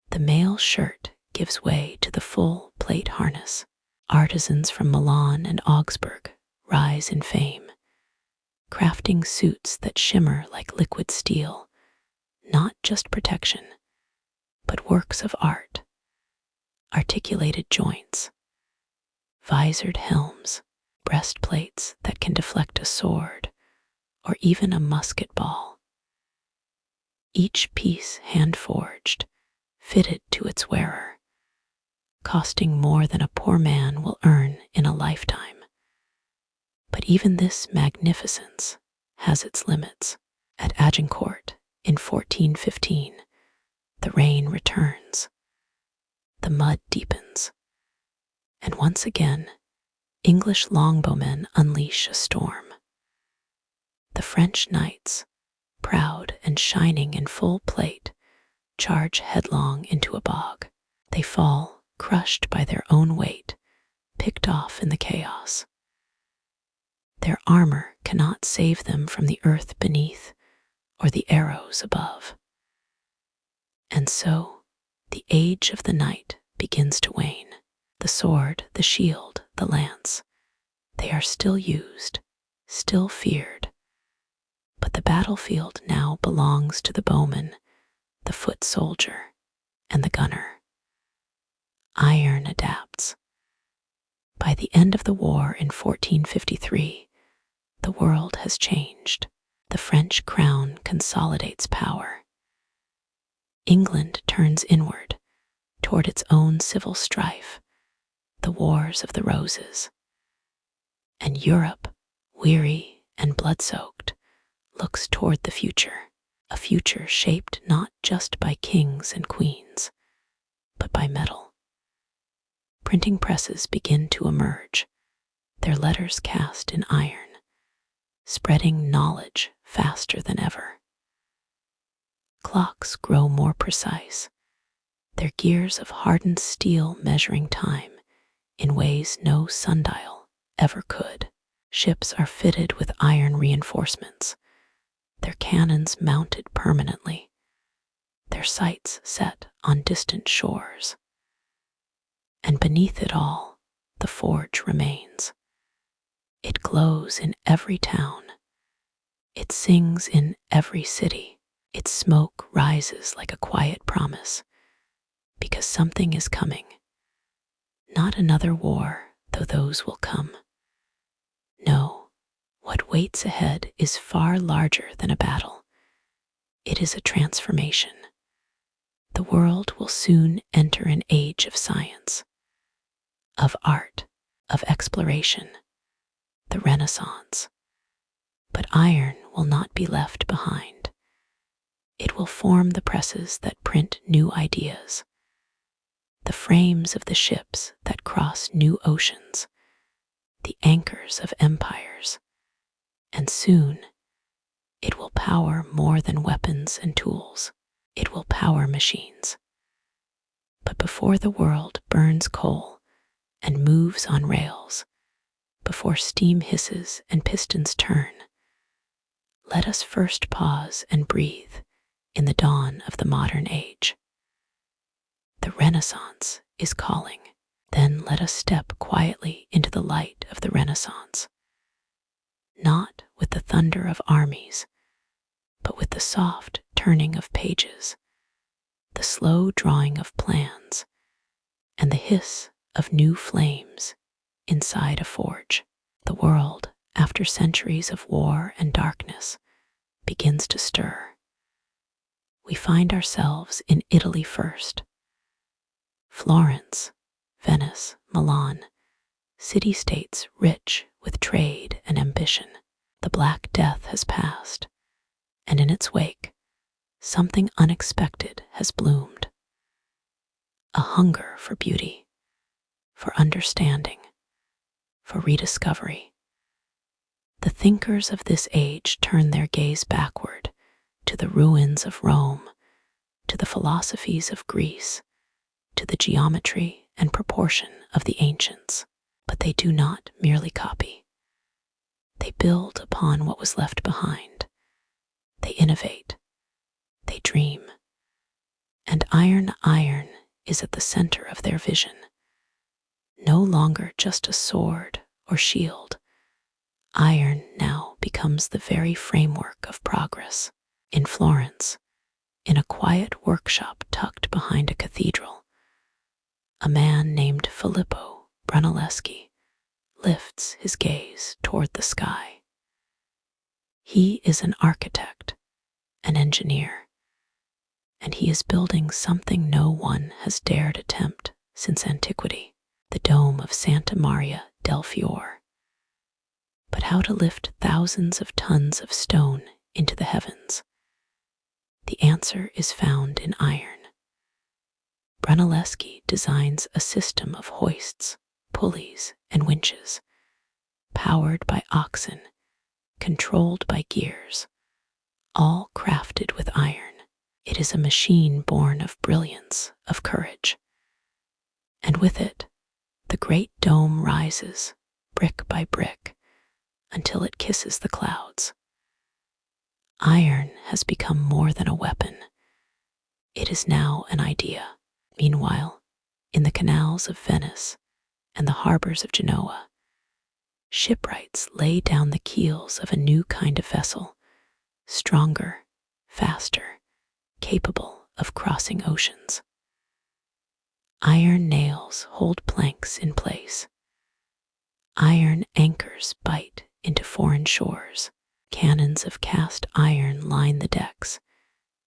The mail shirt gives way to the full plate harness. Artisans from Milan and Augsburg rise in fame, crafting suits that shimmer like liquid steel, not just protection, but works of art. Articulated joints, visored helms, breastplates that can deflect a sword or even a musket ball. Each piece hand-forged, fitted to its wearer, costing more than a poor man will earn in a lifetime. But even this magnificence has its limits. At Agincourt in 1415, the rain returns, the mud deepens, and once again, English longbowmen unleash a storm. The French knights, proud and shining in full plate, charge headlong into a bog. They fall, crushed by their own weight, picked off in the chaos. Their armor cannot save them from the earth beneath or the arrows above. And so, the age of the knight begins to wane. The sword, the shield, the lance, they are still used, still feared. But the battlefield now belongs to the bowman, the foot soldier, and the gunner. Iron adapts. By the end of the war in 1453, the world has changed. The French crown consolidates power. England turns inward, toward its own civil strife, the Wars of the Roses. And Europe, weary and blood-soaked, looks toward the future, a future shaped not just by kings and queens, but by metal. Printing presses begin to emerge, their letters cast in iron, spreading knowledge faster than ever. Clocks grow more precise, their gears of hardened steel measuring time in ways no sundial ever could. Ships are fitted with iron reinforcements, their cannons mounted permanently, their sights set on distant shores. And beneath it all, the forge remains. It glows in every town. It sings in every city. Its smoke rises like a quiet promise, because something is coming. Not another war, though those will come. No, what waits ahead is far larger than a battle. It is a transformation. The world will soon enter an age of science, of art, of exploration, the Renaissance. But iron will not be left behind. It will form the presses that print new ideas, the frames of the ships that cross new oceans, the anchors of empires, and soon it will power more than weapons and tools. It will power machines. But before the world burns coal and moves on rails, before steam hisses and pistons turn, let us first pause and breathe in the dawn of the modern age. The Renaissance Renaissance is calling. Then let us step quietly into the light of the Renaissance, not with the thunder of armies, but with the soft turning of pages, the slow drawing of plans, and the hiss of new flames inside a forge. The world, after centuries of war and darkness, begins to stir. We find ourselves in Italy first. Florence, Venice, Milan, city-states rich with trade and ambition. The Black Death has passed, and in its wake, something unexpected has bloomed. A hunger for beauty, for understanding, for rediscovery. The thinkers of this age turn their gaze backward to the ruins of Rome, to the philosophies of Greece, to the geometry and proportion of the ancients. But they do not merely copy. They build upon what was left behind. They innovate. They dream. And iron is at the center of their vision. No longer just a sword or shield. Iron now becomes the very framework of progress. In Florence, in a quiet workshop tucked behind a cathedral, a man named Filippo Brunelleschi lifts his gaze toward the sky. He is an architect, an engineer, and he is building something no one has dared attempt since antiquity, the dome of Santa Maria del Fiore. But how to lift thousands of tons of stone into the heavens? The answer is found in iron. Brunelleschi designs a system of hoists, pulleys, and winches, powered by oxen, controlled by gears, all crafted with iron. It is a machine born of brilliance, of courage. And with it, the great dome rises, brick by brick, until it kisses the clouds. Iron has become more than a weapon. It is now an idea. Meanwhile, in the canals of Venice and the harbors of Genoa, shipwrights lay down the keels of a new kind of vessel, stronger, faster, capable of crossing oceans. Iron nails hold planks in place. Iron anchors bite into foreign shores. Cannons of cast iron line the decks,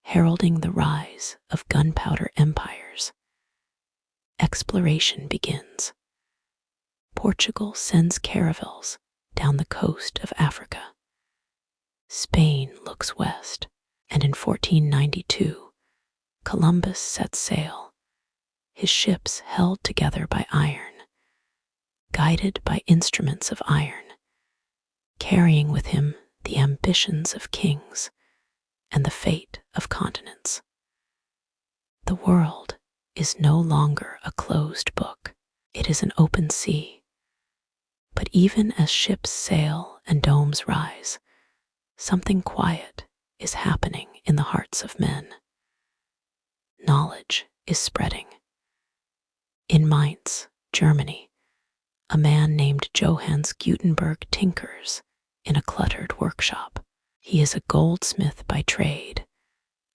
heralding the rise of gunpowder empires. Exploration begins. Portugal sends caravels down the coast of Africa. Spain looks west, and in 1492, Columbus sets sail, his ships held together by iron, guided by instruments of iron, carrying with him the ambitions of kings and the fate of continents. The world is no longer a closed book. It is an open sea. But even as ships sail and domes rise, something quiet is happening in the hearts of men. Knowledge is spreading. In Mainz, Germany, a man named Johannes Gutenberg tinkers in a cluttered workshop. He is a goldsmith by trade,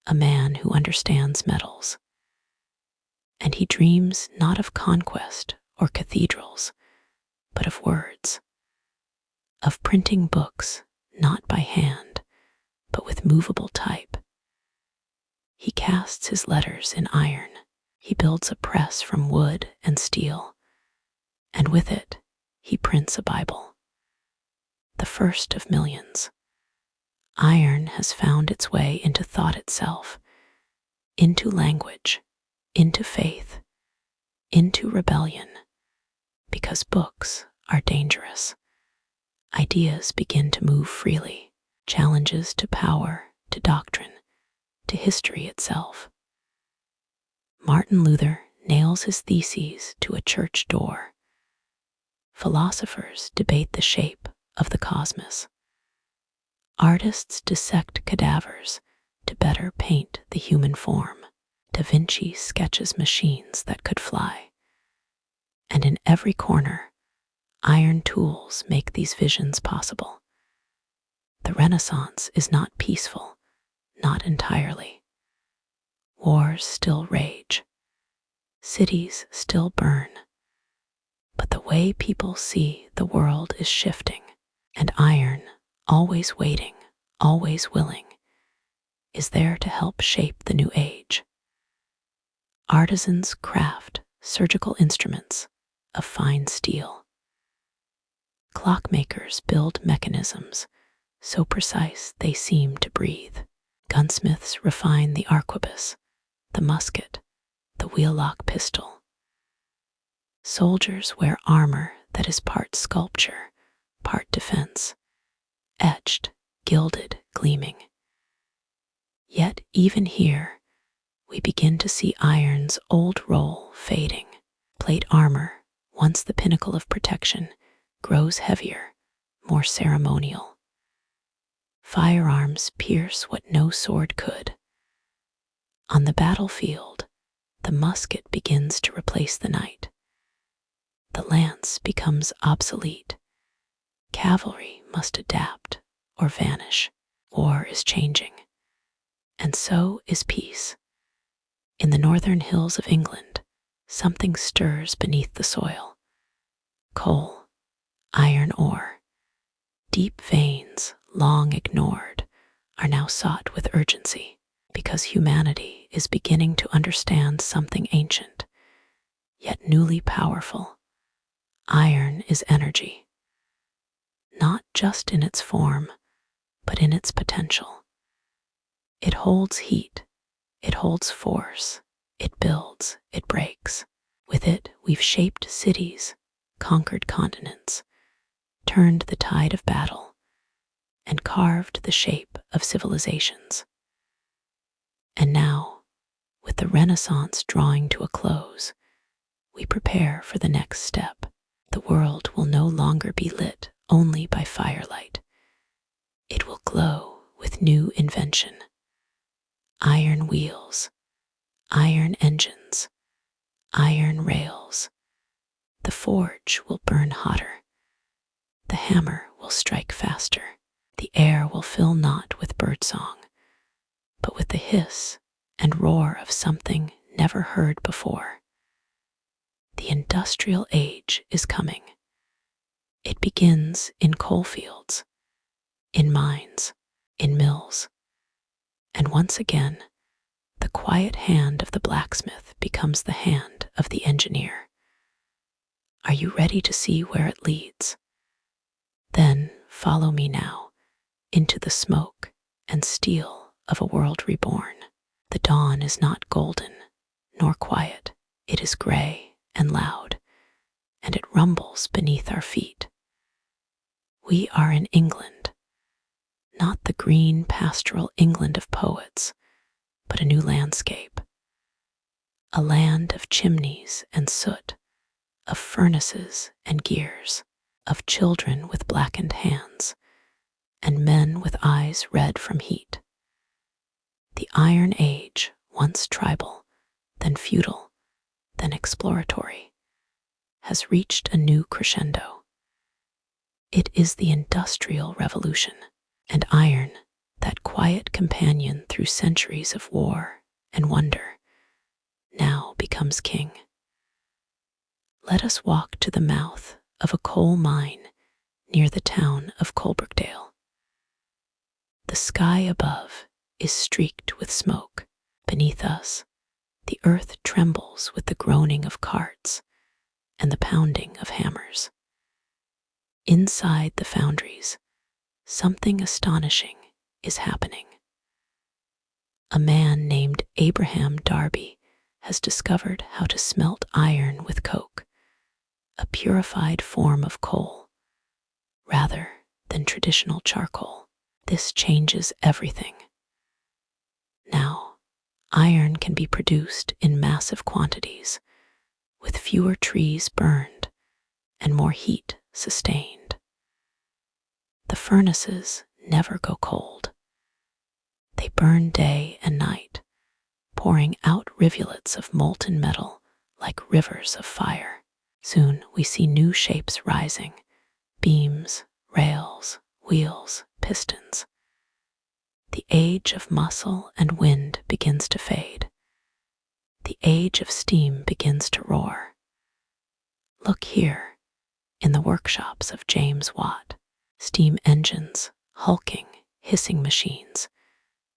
a man who understands metals. And he dreams not of conquest or cathedrals, but of words, of printing books not by hand, but with movable type. He casts his letters in iron. He builds a press from wood and steel, and with it, he prints a Bible, the first of millions. Iron has found its way into thought itself, into language, into faith, into rebellion, because books are dangerous. Ideas begin to move freely, challenges to power, to doctrine, to history itself. Martin Luther nails his theses to a church door. Philosophers debate the shape of the cosmos. Artists dissect cadavers to better paint the human form. Da Vinci sketches machines that could fly. And in every corner, iron tools make these visions possible. The Renaissance is not peaceful, not entirely. Wars still rage. Cities still burn. But the way people see the world is shifting, and iron, always waiting, always willing, is there to help shape the new age. Artisans craft surgical instruments of fine steel. Clockmakers build mechanisms so precise they seem to breathe. Gunsmiths refine the arquebus, the musket, the wheel-lock pistol. Soldiers wear armor that is part sculpture, part defense, etched, gilded, gleaming. Yet even here, we begin to see iron's old role fading. Plate armor, once the pinnacle of protection, grows heavier, more ceremonial. Firearms pierce what no sword could. On the battlefield, the musket begins to replace the knight. The lance becomes obsolete. Cavalry must adapt or vanish. War is changing. And so is peace. In the northern hills of England, something stirs beneath the soil. Coal, iron ore, deep veins, long ignored, are now sought with urgency because humanity is beginning to understand something ancient, yet newly powerful. Iron is energy, not just in its form, but in its potential. It holds heat, it holds force, it builds, it breaks. With it, we've shaped cities, conquered continents, turned the tide of battle, and carved the shape of civilizations. And now, with the Renaissance drawing to a close, we prepare for the next step. The world will no longer be lit only by firelight. It will glow with new invention. Iron wheels, iron engines, iron rails. The forge will burn hotter. The hammer will strike faster. The air will fill not with birdsong, but with the hiss and roar of something never heard before. The industrial age is coming. It begins in coalfields, in mines, in mills. And once again, the quiet hand of the blacksmith becomes the hand of the engineer. Are you ready to see where it leads? Then follow me now into the smoke and steel of a world reborn. The dawn is not golden nor quiet. It is gray and loud, and it rumbles beneath our feet. We are in England, not the green pastoral England of poets, but a new landscape. A land of chimneys and soot, of furnaces and gears, of children with blackened hands, and men with eyes red from heat. The Iron Age, once tribal, then feudal, then exploratory, has reached a new crescendo. It is the Industrial Revolution, and iron, that quiet companion through centuries of war and wonder, now becomes king. Let us walk to the mouth of a coal mine near the town of Coalbrookdale. The sky above is streaked with smoke. Beneath us, the earth trembles with the groaning of carts and the pounding of hammers. Inside the foundries, something astonishing is happening. A man named Abraham Darby has discovered how to smelt iron with coke, a purified form of coal, rather than traditional charcoal. This changes everything. Now, iron can be produced in massive quantities, with fewer trees burned and more heat sustained. The furnaces never go cold. They burn day and night, pouring out rivulets of molten metal like rivers of fire. Soon we see new shapes rising: beams, rails, wheels, pistons. The age of muscle and wind begins to fade. The age of steam begins to roar. Look here, in the workshops of James Watt, steam engines, hulking, hissing machines,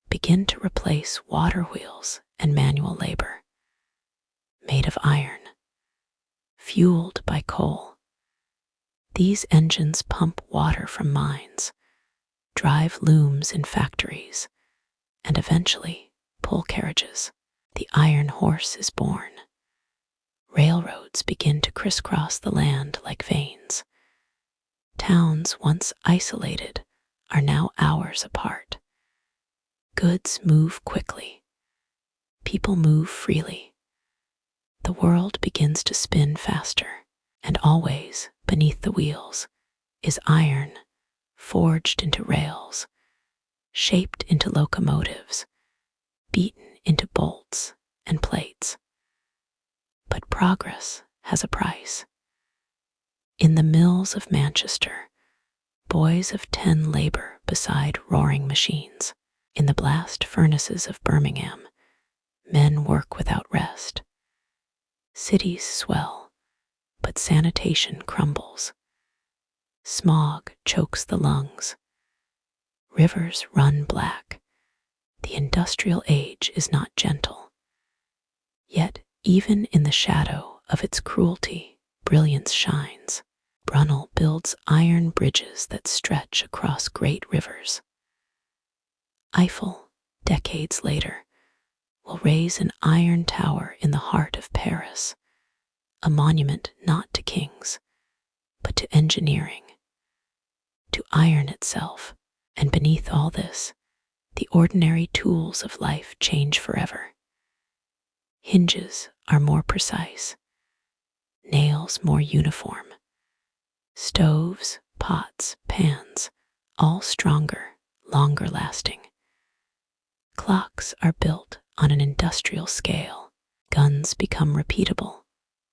begin to replace water wheels and manual labor. Made of iron, fueled by coal, these engines pump water from mines, drive looms in factories, and eventually pull carriages. The iron horse is born. Railroads begin to crisscross the land like veins. Towns once isolated are now hours apart. Goods move quickly. People move freely. The world begins to spin faster, and always beneath the wheels is iron, forged into rails, shaped into locomotives, beaten into bolts and plates. But progress has a price. In the mills of Manchester, boys of 10 labor beside roaring machines. In the blast furnaces of Birmingham, men work without rest. Cities swell, but sanitation crumbles. Smog chokes the lungs. Rivers run black. The industrial age is not gentle. Yet, even in the shadow of its cruelty, brilliance shines. Brunel builds iron bridges that stretch across great rivers. Eiffel, decades later, will raise an iron tower in the heart of Paris, a monument not to kings, but to engineering, to iron itself. And beneath all this, the ordinary tools of life change forever. Hinges are more precise, nails more uniform, stoves, pots, pans, all stronger, longer lasting. Clocks are built on an industrial scale. Guns become repeatable,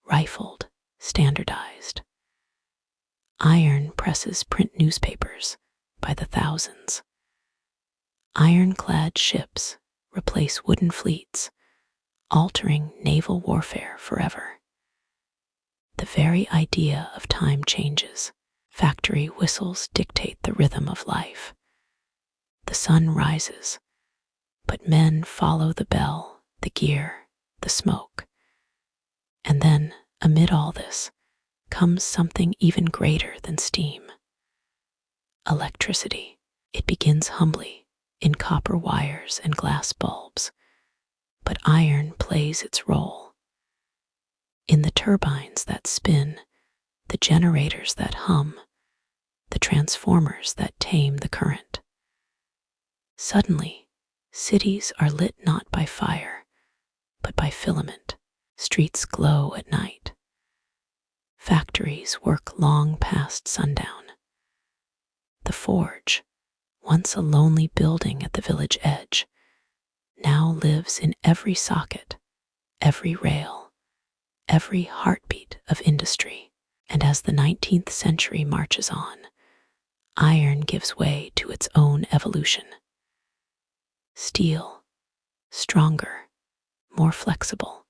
rifled, standardized. Iron presses print newspapers by the thousands. Ironclad ships replace wooden fleets, altering naval warfare forever. The very idea of time changes. Factory whistles dictate the rhythm of life. The sun rises, but men follow the bell, the gear, the smoke. And then, amid all this, comes something even greater than steam. Electricity. It begins humbly, in copper wires and glass bulbs, but iron plays its role. In the turbines that spin, the generators that hum, the transformers that tame the current. Suddenly, cities are lit not by fire, but by filament. Streets glow at night. Factories work long past sundown. The forge, once a lonely building at the village edge, now lives in every socket, every rail, every heartbeat of industry. And as the 19th century marches on, iron gives way to its own evolution. Steel, stronger, more flexible,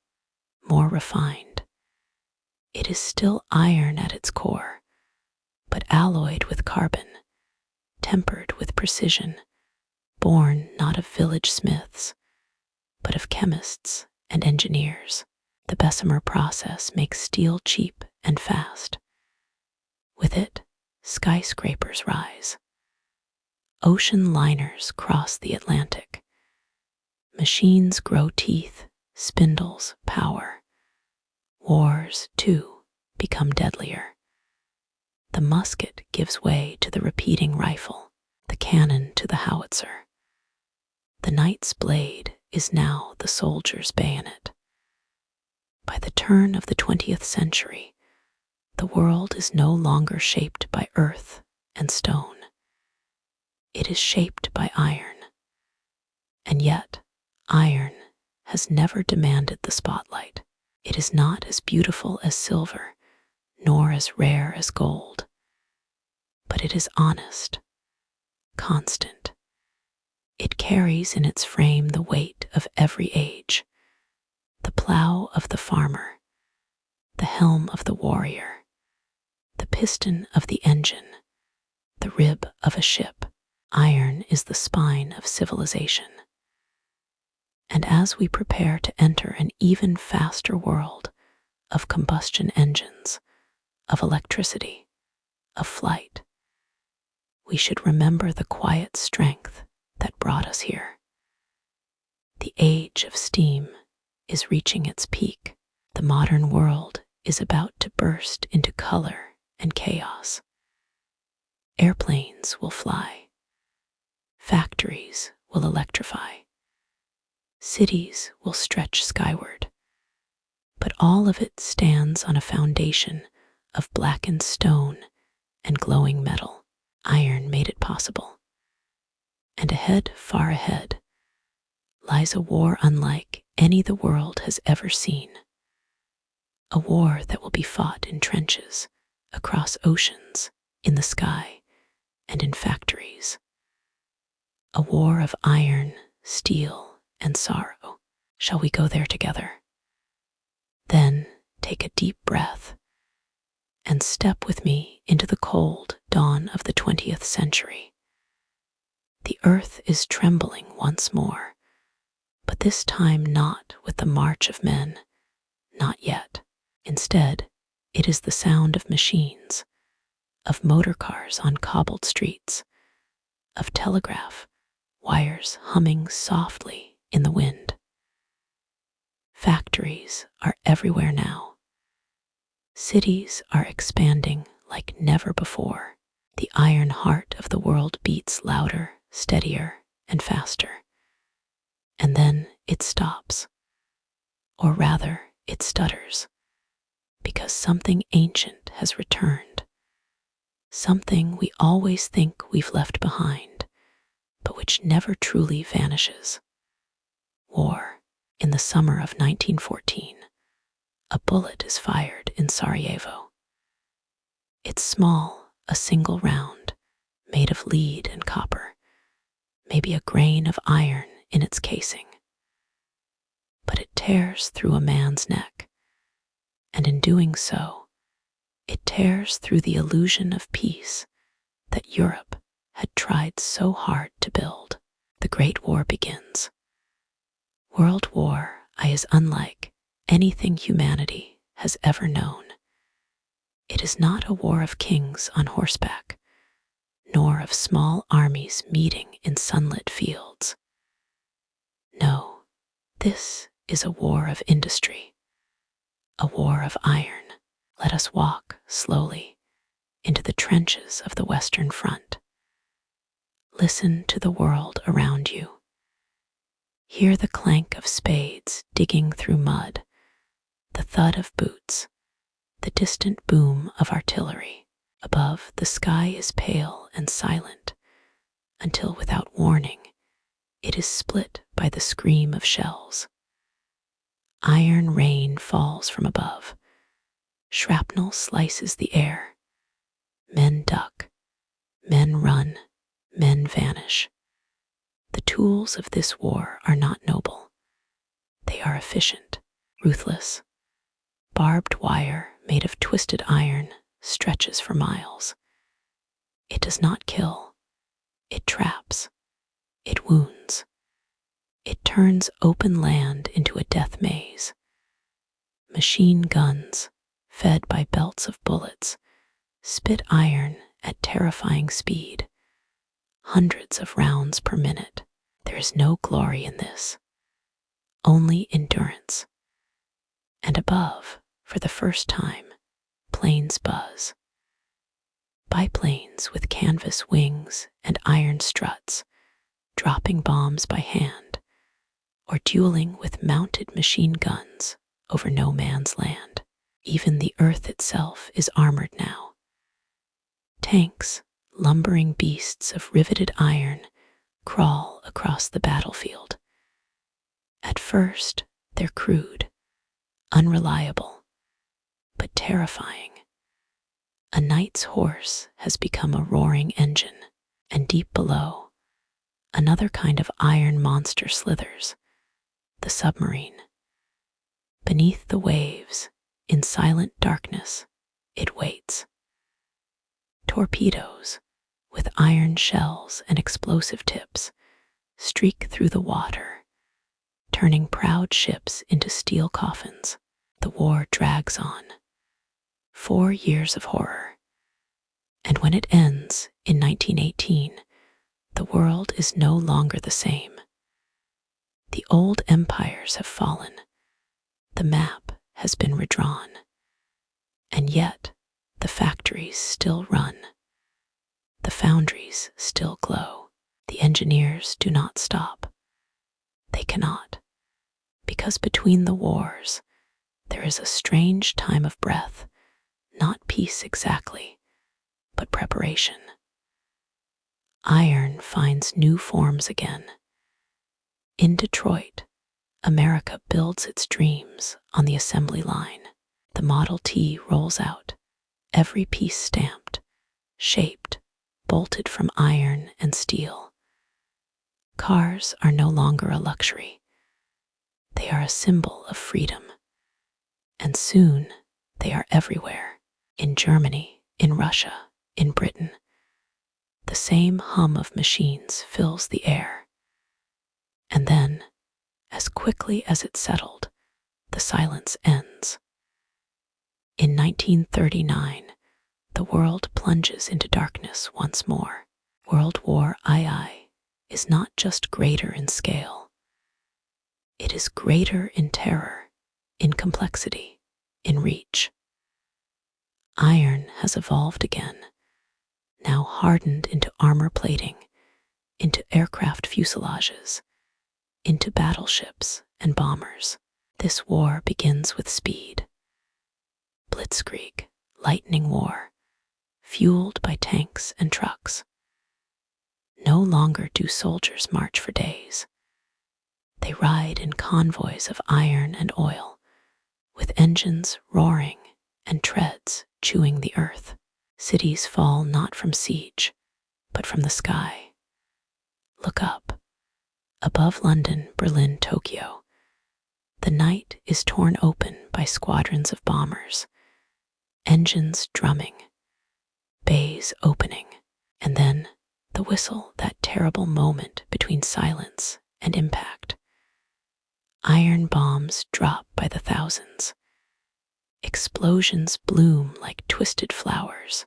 more refined. It is still iron at its core, but alloyed with carbon, tempered with precision, born not of village smiths, but of chemists and engineers. The Bessemer process makes steel cheap and fast. With it, skyscrapers rise. Ocean liners cross the Atlantic. Machines grow teeth, spindles, power. Wars, too, become deadlier. The musket gives way to the repeating rifle, the cannon to the howitzer. The knight's blade is now the soldier's bayonet. By the turn of the 20th century, the world is no longer shaped by earth and stone. It is shaped by iron. And yet, iron has never demanded the spotlight. It is not as beautiful as silver, nor as rare as gold, but it is honest, constant. It carries in its frame the weight of every age, the plow of the farmer, the helm of the warrior, the piston of the engine, the rib of a ship. Iron is the spine of civilization. And as we prepare to enter an even faster world of combustion engines, of electricity, of flight, we should remember the quiet strength that brought us here. The age of steam is reaching its peak. The modern world is about to burst into color and chaos. Airplanes will fly. Factories will electrify. Cities will stretch skyward. But all of it stands on a foundation of blackened stone and glowing metal. Iron made it possible. And ahead, far ahead, lies a war unlike any the world has ever seen. A war that will be fought in trenches, across oceans, in the sky, and in factories. A war of iron, steel, and sorrow. Shall we go there together? Then take a deep breath and step with me into the cold dawn of the 20th century. The earth is trembling once more, but this time not with the march of men, not yet. Instead, it is the sound of machines, of motor cars on cobbled streets, of telegraph wires humming softly in the wind. Factories are everywhere now. Cities are expanding like never before. The iron heart of the world beats louder, steadier, and faster. And then it stops. Or rather, it stutters. Because something ancient has returned. Something we always think we've left behind, but which never truly vanishes. War. In the summer of 1914, a bullet is fired in Sarajevo. It's small, a single round, made of lead and copper, maybe a grain of iron in its casing. But it tears through a man's neck, and in doing so, it tears through the illusion of peace that Europe had tried so hard to build. The Great War begins. World War I is unlike anything humanity has ever known. It is not a war of kings on horseback, nor of small armies meeting in sunlit fields. No, this is a war of industry, a war of iron. Let us walk slowly into the trenches of the Western Front. Listen to the world around you. Hear the clank of spades digging through mud, the thud of boots, the distant boom of artillery. Above, the sky is pale and silent, until without warning, it is split by the scream of shells. Iron rain falls from above. Shrapnel slices the air. Men duck, men run, men vanish. The tools of this war are not noble. They are efficient, ruthless. Barbed wire made of twisted iron stretches for miles. It does not kill. It traps. It wounds. It turns open land into a death maze. Machine guns, fed by belts of bullets, spit iron at terrifying speed. Hundreds of rounds per minute. There is no glory in this, only endurance. And above, for the first time, planes buzz. Biplanes with canvas wings and iron struts, dropping bombs by hand, or dueling with mounted machine guns over no man's land. Even the earth itself is armored now. Tanks, lumbering beasts of riveted iron, crawl across the battlefield. At first, they're crude, unreliable, but terrifying. A knight's horse has become a roaring engine, and deep below, another kind of iron monster slithers, the submarine. Beneath the waves, in silent darkness, it waits. Torpedoes, with iron shells and explosive tips, streak through the water, turning proud ships into steel coffins. The war drags on. 4 years of horror. And when it ends in 1918, the world is no longer the same. The old empires have fallen. The map has been redrawn. And yet, the factories still run. The foundries still glow. The engineers do not stop. They cannot, because between the wars, there is a strange time of breath, not peace exactly, but preparation. Iron finds new forms again. In Detroit, America builds its dreams on the assembly line. The Model T rolls out, every piece stamped, shaped, bolted from iron and steel. Cars are no longer a luxury. They are a symbol of freedom. And soon, they are everywhere. In Germany, in Russia, in Britain. The same hum of machines fills the air. And then, as quickly as it settled, the silence ends. In 1939, the world plunges into darkness once more. World War II is not just greater in scale. It is greater in terror, in complexity, in reach. Iron has evolved again, now hardened into armor plating, into aircraft fuselages, into battleships and bombers. This war begins with speed. Blitzkrieg, lightning war, fueled by tanks and trucks. No longer do soldiers march for days. They ride in convoys of iron and oil, with engines roaring and treads chewing the earth. Cities fall not from siege, but from the sky. Look up. Above London, Berlin, Tokyo, the night is torn open by squadrons of bombers, engines drumming, bays opening, and then the whistle, that terrible moment between silence and impact. Iron bombs drop by the thousands. Explosions bloom like twisted flowers.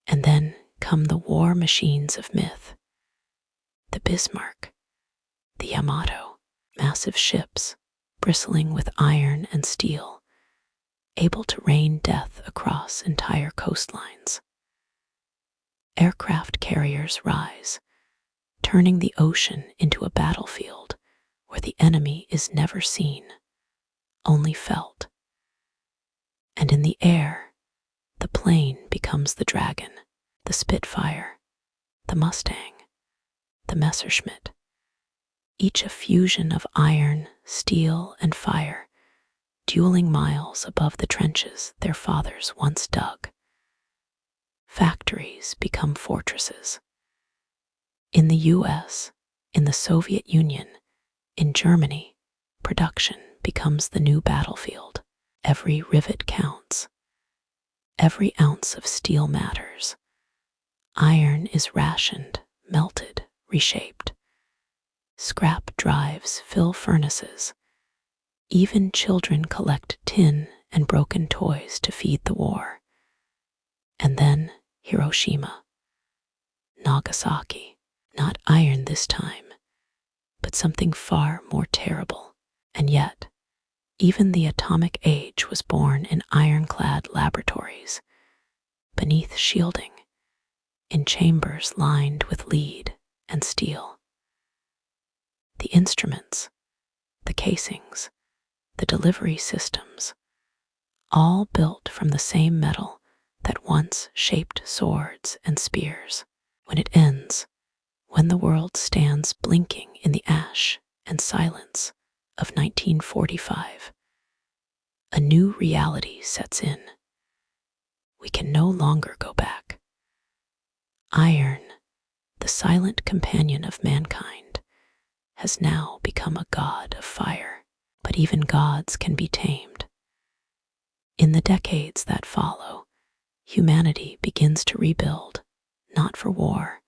And then come the war machines of myth. The Bismarck, the Yamato, massive ships bristling with iron and steel, able to rain death across entire coastlines. Aircraft carriers rise, turning the ocean into a battlefield where the enemy is never seen, only felt. And in the air, the plane becomes the dragon, the Spitfire, the Mustang, the Messerschmitt, each a fusion of iron, steel, and fire, dueling miles above the trenches their fathers once dug. Factories become fortresses. In the US, in the Soviet Union, in Germany, production becomes the new battlefield. Every rivet counts. Every ounce of steel matters. Iron is rationed, melted, reshaped. Scrap drives fill furnaces. Even children collect tin and broken toys to feed the war. And then Hiroshima, Nagasaki, not iron this time, but something far more terrible. And yet, even the atomic age was born in ironclad laboratories, beneath shielding, in chambers lined with lead and steel. The instruments, the casings, the delivery systems, all built from the same metal that once shaped swords and spears. When it ends, when the world stands blinking in the ash and silence of 1945. A new reality sets in. We can no longer go back. Iron, the silent companion of mankind, has now become a god of fire. But even gods can be tamed. In the decades that follow, humanity begins to rebuild, not for war,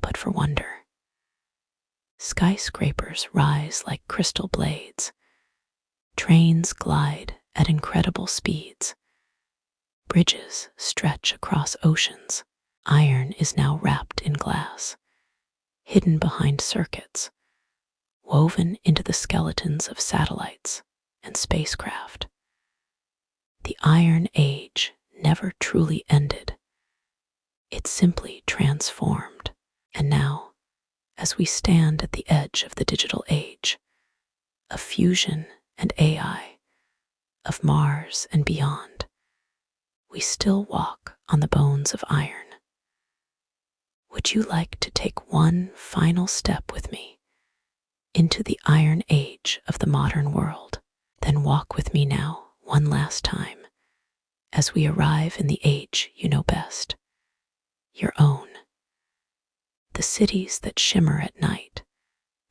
but for wonder. Skyscrapers rise like crystal blades. Trains glide at incredible speeds. Bridges stretch across oceans. Iron is now wrapped in glass, hidden behind circuits, woven into the skeletons of satellites and spacecraft. The Iron Age never truly ended. It simply transformed. And now, as we stand at the edge of the digital age, of fusion and AI, of Mars and beyond, we still walk on the bones of iron. Would you like to take one final step with me into the Iron Age of the modern world? Then walk with me now, one last time, as we arrive in the age you know best, your own. The cities that shimmer at night,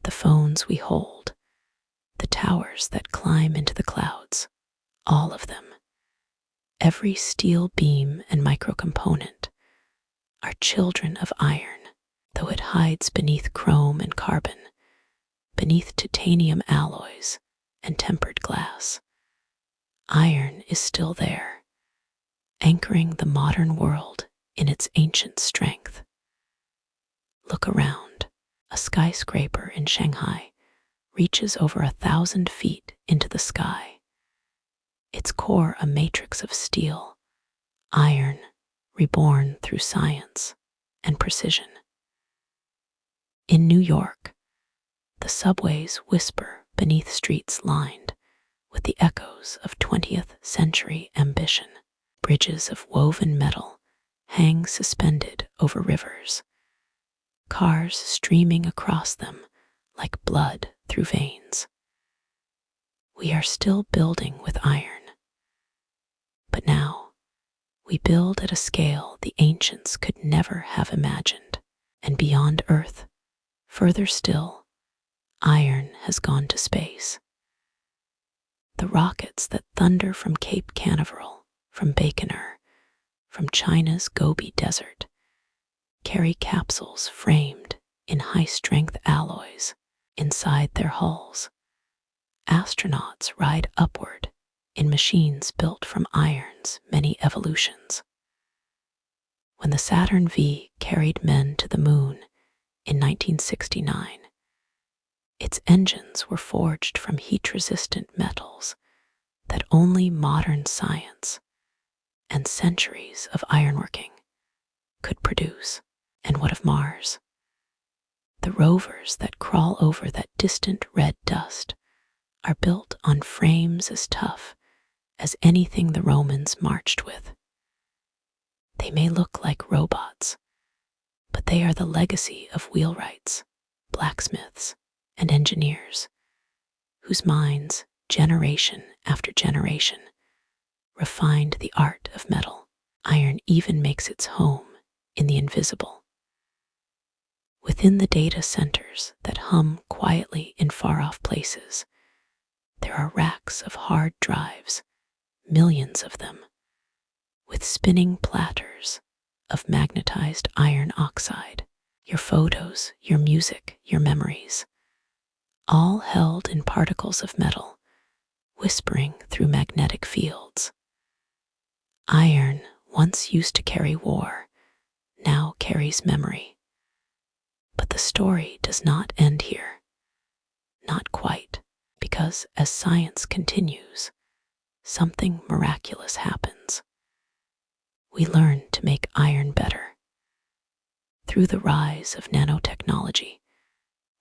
the phones we hold, the towers that climb into the clouds, all of them, every steel beam and microcomponent, are children of iron, though it hides beneath chrome and carbon, beneath titanium alloys and tempered glass. Iron is still there, anchoring the modern world in its ancient strength. Look around. A skyscraper in Shanghai reaches over 1,000 feet into the sky. Its core a matrix of steel, iron reborn through science and precision. In New York, the subways whisper beneath streets lined with the echoes of 20th century ambition. Bridges of woven metal hang suspended over rivers, cars streaming across them like blood through veins. We are still building with iron, but now we build at a scale the ancients could never have imagined. And beyond Earth, further still, iron has gone to space. The rockets that thunder from Cape Canaveral, from Baikonur, from China's Gobi Desert, carry capsules framed in high-strength alloys inside their hulls. Astronauts ride upward in machines built from iron's many evolutions. When the Saturn V carried men to the moon in 1969, its engines were forged from heat-resistant metals that only modern science and centuries of ironworking could produce. And what of Mars? The rovers that crawl over that distant red dust are built on frames as tough as anything the Romans marched with. They may look like robots, but they are the legacy of wheelwrights, blacksmiths, and engineers, whose minds, generation after generation, refined the art of metal. Iron even makes its home in the invisible. Within the data centers that hum quietly in far-off places, there are racks of hard drives, millions of them, with spinning platters of magnetized iron oxide. Your photos, your music, your memories, all held in particles of metal, whispering through magnetic fields. Iron, once used to carry war, now carries memory. But the story does not end here. Not quite, because as science continues, something miraculous happens. We learn to make iron better. Through the rise of nanotechnology,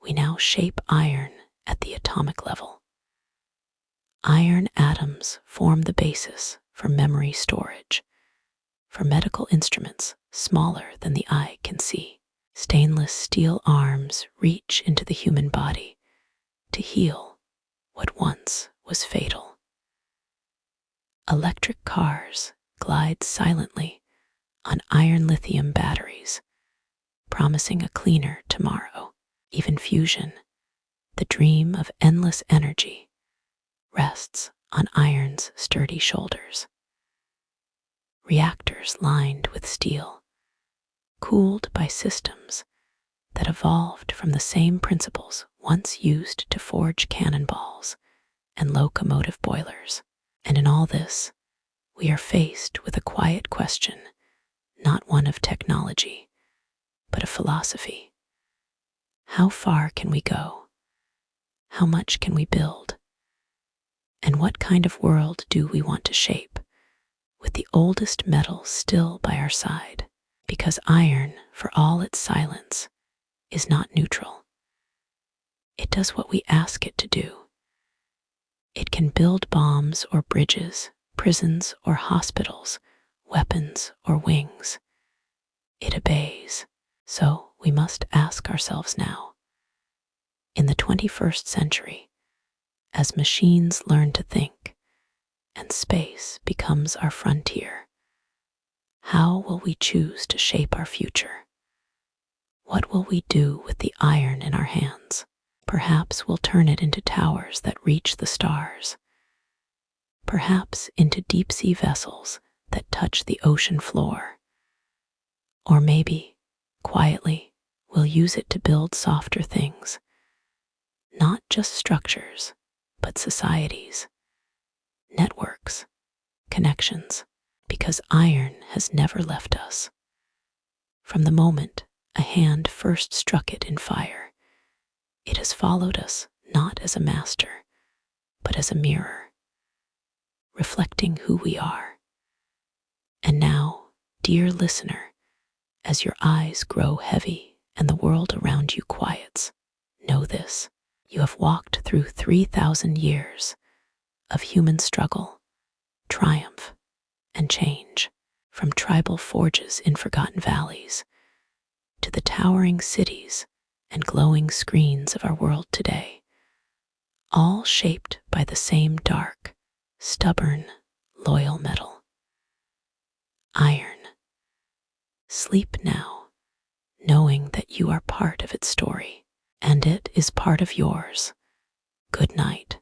we now shape iron at the atomic level. Iron atoms form the basis for memory storage, for medical instruments smaller than the eye can see. Stainless steel arms reach into the human body, to heal what once was fatal. Electric cars glide silently on iron lithium batteries, promising a cleaner tomorrow. Even fusion, the dream of endless energy, rests on iron's sturdy shoulders. Reactors lined with steel, cooled by systems that evolved from the same principles once used to forge cannonballs and locomotive boilers. And in all this, we are faced with a quiet question, not one of technology, but of philosophy. How far can we go? How much can we build? And what kind of world do we want to shape, with the oldest metal still by our side? Because iron, for all its silence, is not neutral. It does what we ask it to do. It can build bombs or bridges, prisons or hospitals, weapons or wings. It obeys. So we must ask ourselves now, in the 21st century, as machines learn to think and space becomes our frontier, how will we choose to shape our future? What will we do with the iron in our hands? Perhaps we'll turn it into towers that reach the stars. Perhaps into deep-sea vessels that touch the ocean floor. Or maybe, quietly, we'll use it to build softer things. Not just structures, but societies, networks, connections, because iron has never left us. From the moment a hand first struck it in fire, it has followed us not as a master, but as a mirror, reflecting who we are. And now, dear listener, as your eyes grow heavy and the world around you quiets, know this: you have walked through 3,000 years of human struggle, triumph, and change, from tribal forges in forgotten valleys to the towering cities and glowing screens of our world today, all shaped by the same dark, stubborn, loyal metal, iron. Sleep now, knowing that you are part of its story, and it is part of yours. Good night.